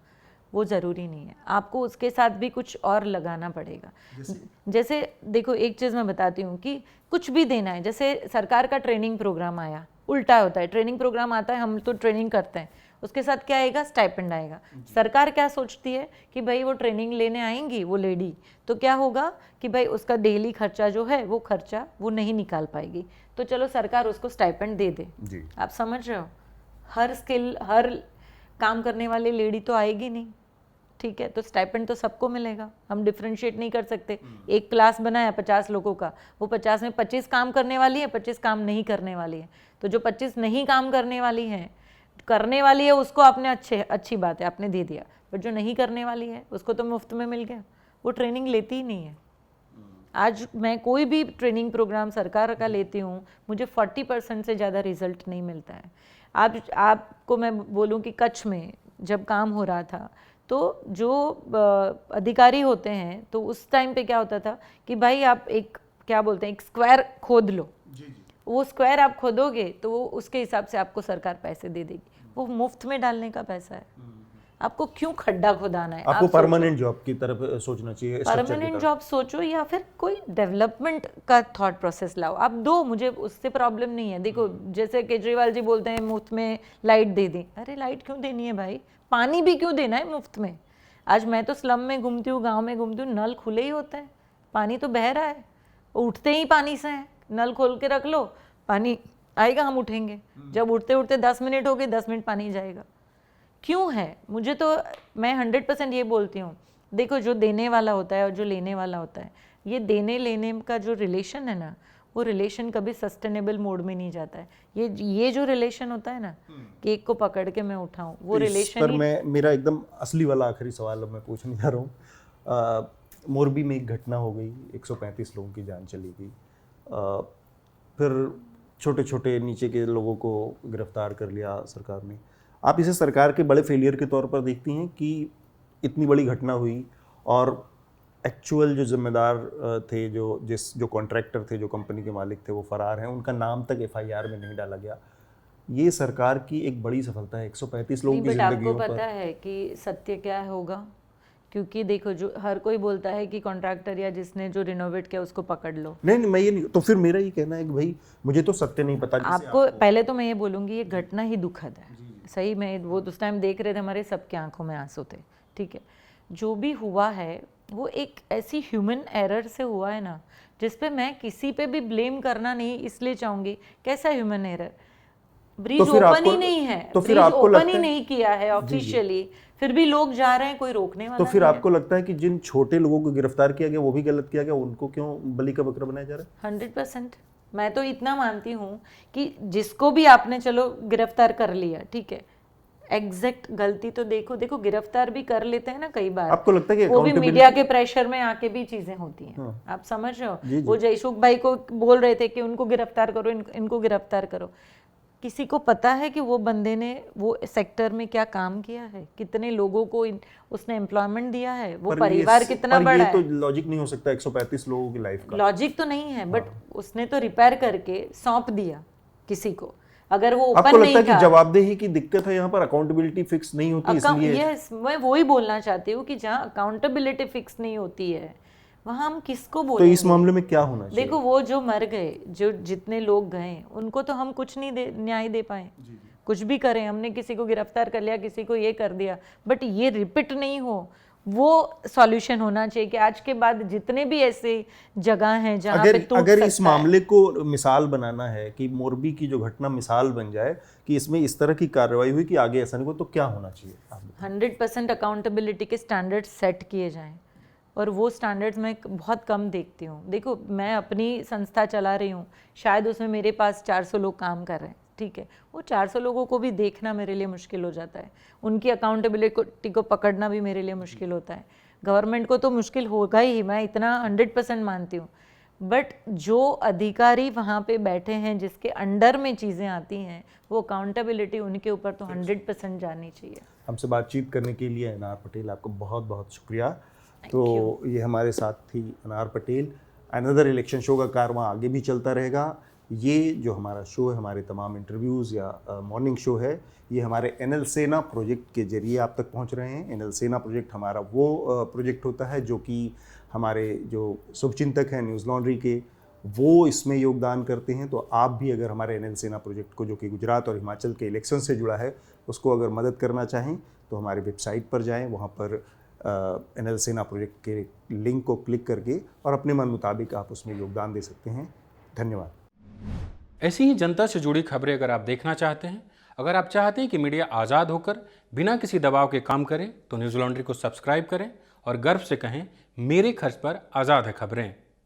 वो ज़रूरी नहीं है। आपको उसके साथ भी कुछ और लगाना पड़ेगा। जैसे देखो, एक चीज़ मैं बताती हूँ कि कुछ भी देना है, जैसे सरकार का ट्रेनिंग प्रोग्राम आया, उल्टा होता है। ट्रेनिंग प्रोग्राम आता है, हम तो ट्रेनिंग करते हैं, उसके साथ क्या आएगा? स्टाइपेंड आएगा। सरकार क्या सोचती है कि भाई वो ट्रेनिंग लेने आएंगी वो लेडी, तो क्या होगा कि भाई उसका डेली खर्चा जो है वो खर्चा वो नहीं निकाल पाएगी, तो चलो सरकार उसको स्टाइपेंड दे दे। आप समझ रहे हो? हर स्किल, हर काम करने वाली लेडी तो आएगी नहीं, ठीक है, तो स्टाइपेंड तो सबको मिलेगा। हम डिफरेंशिएट नहीं कर सकते। एक क्लास बनाया 50 लोगों का, वो 50 में 25 काम करने वाली है, 25 काम नहीं करने वाली है। तो जो 25 नहीं काम करने वाली है उसको आपने अच्छी बात है, आपने दे दिया, बट जो नहीं करने वाली है उसको तो मुफ्त में मिल गया। वो ट्रेनिंग लेती ही नहीं है। आज मैं कोई भी ट्रेनिंग प्रोग्राम सरकार का लेती हूँ, मुझे 40% से ज़्यादा रिजल्ट नहीं मिलता है। आपको मैं बोलूँ कि कच्छ में जब काम हो रहा था, तो जो अधिकारी होते हैं, तो उस टाइम पे क्या होता था कि भाई आप एक क्या बोलते हैं, एक स्क्वायर खोद लो। वो स्क्वायर आप खोदोगे तो वो उसके हिसाब से आपको सरकार पैसे दे देगी। वो मुफ्त में डालने का पैसा है, आपको क्यों खड्डा खोदाना है? आपको परमानेंट जॉब की तरफ सोचना चाहिए। परमानेंट जॉब सोचो, या फिर कोई डेवलपमेंट का थॉट प्रोसेस लाओ। आप दो, मुझे उससे प्रॉब्लम नहीं है। देखो, जैसे केजरीवाल जी बोलते हैं मुफ्त में लाइट दे दी। अरे लाइट क्यों देनी है भाई? पानी भी क्यों देना है मुफ्त में? आज मैं तो स्लम में घूमती हूँ, गाँव में घूमती हूँ, नल खुले ही होते हैं, पानी तो बह रहा है, उठते ही पानी से है। नल खोल के रख लो, पानी आएगा, हम उठेंगे। जब उठते उठते 10 मिनट हो गए, 10 मिनट पानी जाएगा। क्यों है? मुझे तो, मैं 100% ये बोलती हूँ, देखो जो देने वाला होता है और जो लेने वाला होता है, ये देने लेने का जो रिलेशन है ना, वो रिलेशन कभी सस्टेनेबल मोड में नहीं जाता है। ये जो रिलेशन होता है ना, केक को पकड़ के मैं उठाऊं, वो तो इस रिलेशन पर मैं मेरा एकदम असली वाला आखिरी सवाल अब मैं पूछने जा रहा हूँ। मोरबी में एक घटना हो गई, 135 लोगों की जान चली गई, फिर छोटे छोटे नीचे के लोगों को गिरफ्तार कर लिया सरकार ने। आप इसे सरकार के बड़े फेलियर के तौर पर देखती हैं कि इतनी बड़ी घटना हुई और एक्चुअल जो जिम्मेदार थे, जो कॉन्ट्रैक्टर थे, जो कंपनी के मालिक थे, वो फरार हैं, उनका नाम तक एफआईआर में नहीं डाला गया। ये सरकार की एक बड़ी सफलता है 135 लोगों की जिंदगियों पर। आपको पता है कि सत्य क्या होगा? क्योंकि देखो, जो हर कोई बोलता है कि कॉन्ट्रैक्टर या जिसने जो रिनोवेट किया उसको पकड़ लो। नहीं, मैं ये नहीं, तो फिर मेरा ये कहना है कि भाई मुझे तो सत्य नहीं पता। आपको पहले तो मैं ये बोलूँगी, ये घटना ही दुखद है। सही में वो उस टाइम देख रहे थे, हमारे सबके आंखों में आंसू थे। ठीक है, जो भी हुआ है वो एक ऐसी ह्यूमन एरर से हुआ है ना, जिस पे मैं किसी पे भी ब्लेम करना नहीं इसलिए चाहूँगी। कैसा ह्यूमन एरर? ब्रिज ओपन ही नहीं है, तो फिर ब्रिज आपको ओपन ही लगता है नहीं किया है ऑफिशियली, फिर भी लोग जा रहे हैं, कोई रोकने वाला तो फिर नहीं आपको लगता है कि जिन छोटे लोगों को गिरफ्तार किया गया वो भी गलत किया गया, उनको क्यों बलि का बकरा बनाया जा रहा है? 100%। मैं तो इतना मानती हूँ कि जिसको भी आपने चलो गिरफ्तार कर लिया, ठीक है, एग्जैक्ट गलती तो देखो गिरफ्तार भी कर लेते हैं ना कई बार। आपको लगता है कि वो भी मीडिया के प्रेशर में आके भी चीजें होती हैं। आप समझ रहे हो? वो जयसुख भाई को बोल रहे थे कि उनको गिरफ्तार करो, इनको गिरफ्तार करो। किसी को पता है कि वो बंदे ने वो सेक्टर में क्या काम किया है, कितने लोगों को उसने एम्प्लॉयमेंट दिया है, वो परिवार कितना बड़ा है? तो लॉजिक नहीं हो सकता 135 लोगों की लाइफ का। लॉजिक तो नहीं है, बट उसने तो रिपेयर करके सौंप दिया किसी को। अगर वो आपको ओपन लगता है नहीं कि था, जवाबदेही की दिक्कत है यहाँ पर, अकाउंटेबिलिटी फिक्स नहीं होती इसलिए? यस, मैं वही बोलना चाहती हूँ कि जहाँ अकाउंटेबिलिटी फिक्स नहीं होती है वहाँ हम किसको तो बोलेंगे? इस मामले में क्या होना चाहिए? देखो, वो जो मर गए, जो जितने लोग गए, उनको तो हम कुछ नहीं न्याय दे पाए। कुछ भी करें, हमने किसी को गिरफ्तार कर लिया, किसी को ये कर दिया, बट ये रिपीट नहीं हो, वो सॉल्यूशन होना चाहिए कि आज के बाद जितने भी ऐसे जगह हैं जहाँ पे टूट अगर सकता इस मामले को मिसाल बनाना है कि मोरबी की जो घटना मिसाल बन जाए कि इसमें इस तरह की कार्रवाई हुई कि आगे ऐसा नहीं हो, तो क्या होना चाहिए? 100% अकाउंटेबिलिटी के स्टैंडर्ड्स सेट किए जाएं, और वो स्टैंडर्ड्स मैं बहुत कम देखती हूँ। देखो, मैं अपनी संस्था चला रही हूँ, शायद उसमें मेरे पास 400 लोग काम कर रहे हैं, ठीक है, वो 400 लोगों को भी देखना मेरे लिए मुश्किल हो जाता है, उनकी अकाउंटेबिलिटी को पकड़ना भी मेरे लिए मुश्किल होता है। गवर्नमेंट को तो मुश्किल होगा ही, मैं इतना 100% मानती हूँ, बट जो अधिकारी वहाँ पे बैठे हैं, जिसके अंडर में चीज़ें आती हैं, वो अकाउंटेबिलिटी उनके ऊपर तो 100% जानी चाहिए। हमसे बातचीत करने के लिए अनार पटेल, आपको बहुत बहुत शुक्रिया। तो ये हमारे साथ थी अनार पटेल। अनदर इलेक्शन शो का कारवां आगे भी चलता रहेगा। ये जो हमारा शो है, हमारे तमाम इंटरव्यूज़ या मॉर्निंग शो है, ये हमारे एनएल सेना प्रोजेक्ट के जरिए आप तक पहुंच रहे हैं। एनएल सेना प्रोजेक्ट हमारा वो प्रोजेक्ट होता है जो कि हमारे जो शुभचिंतक हैं न्यूज़ लॉन्ड्री के, वो इसमें योगदान करते हैं। तो आप भी अगर हमारे एनएल सेना प्रोजेक्ट को, जो कि गुजरात और हिमाचल के इलेक्शन से जुड़ा है, उसको अगर मदद करना चाहें तो हमारे वेबसाइट पर जाएँ, वहाँ पर एनएल सेना प्रोजेक्ट के लिंक को क्लिक करके और अपने मन मुताबिक आप उसमें योगदान दे सकते हैं। धन्यवाद। ऐसी ही जनता से जुड़ी खबरें अगर आप देखना चाहते हैं, अगर आप चाहते हैं कि मीडिया आज़ाद होकर बिना किसी दबाव के काम करे, तो न्यूज़ लॉन्ड्री को सब्सक्राइब करें और गर्व से कहें, मेरे खर्च पर आज़ाद है खबरें।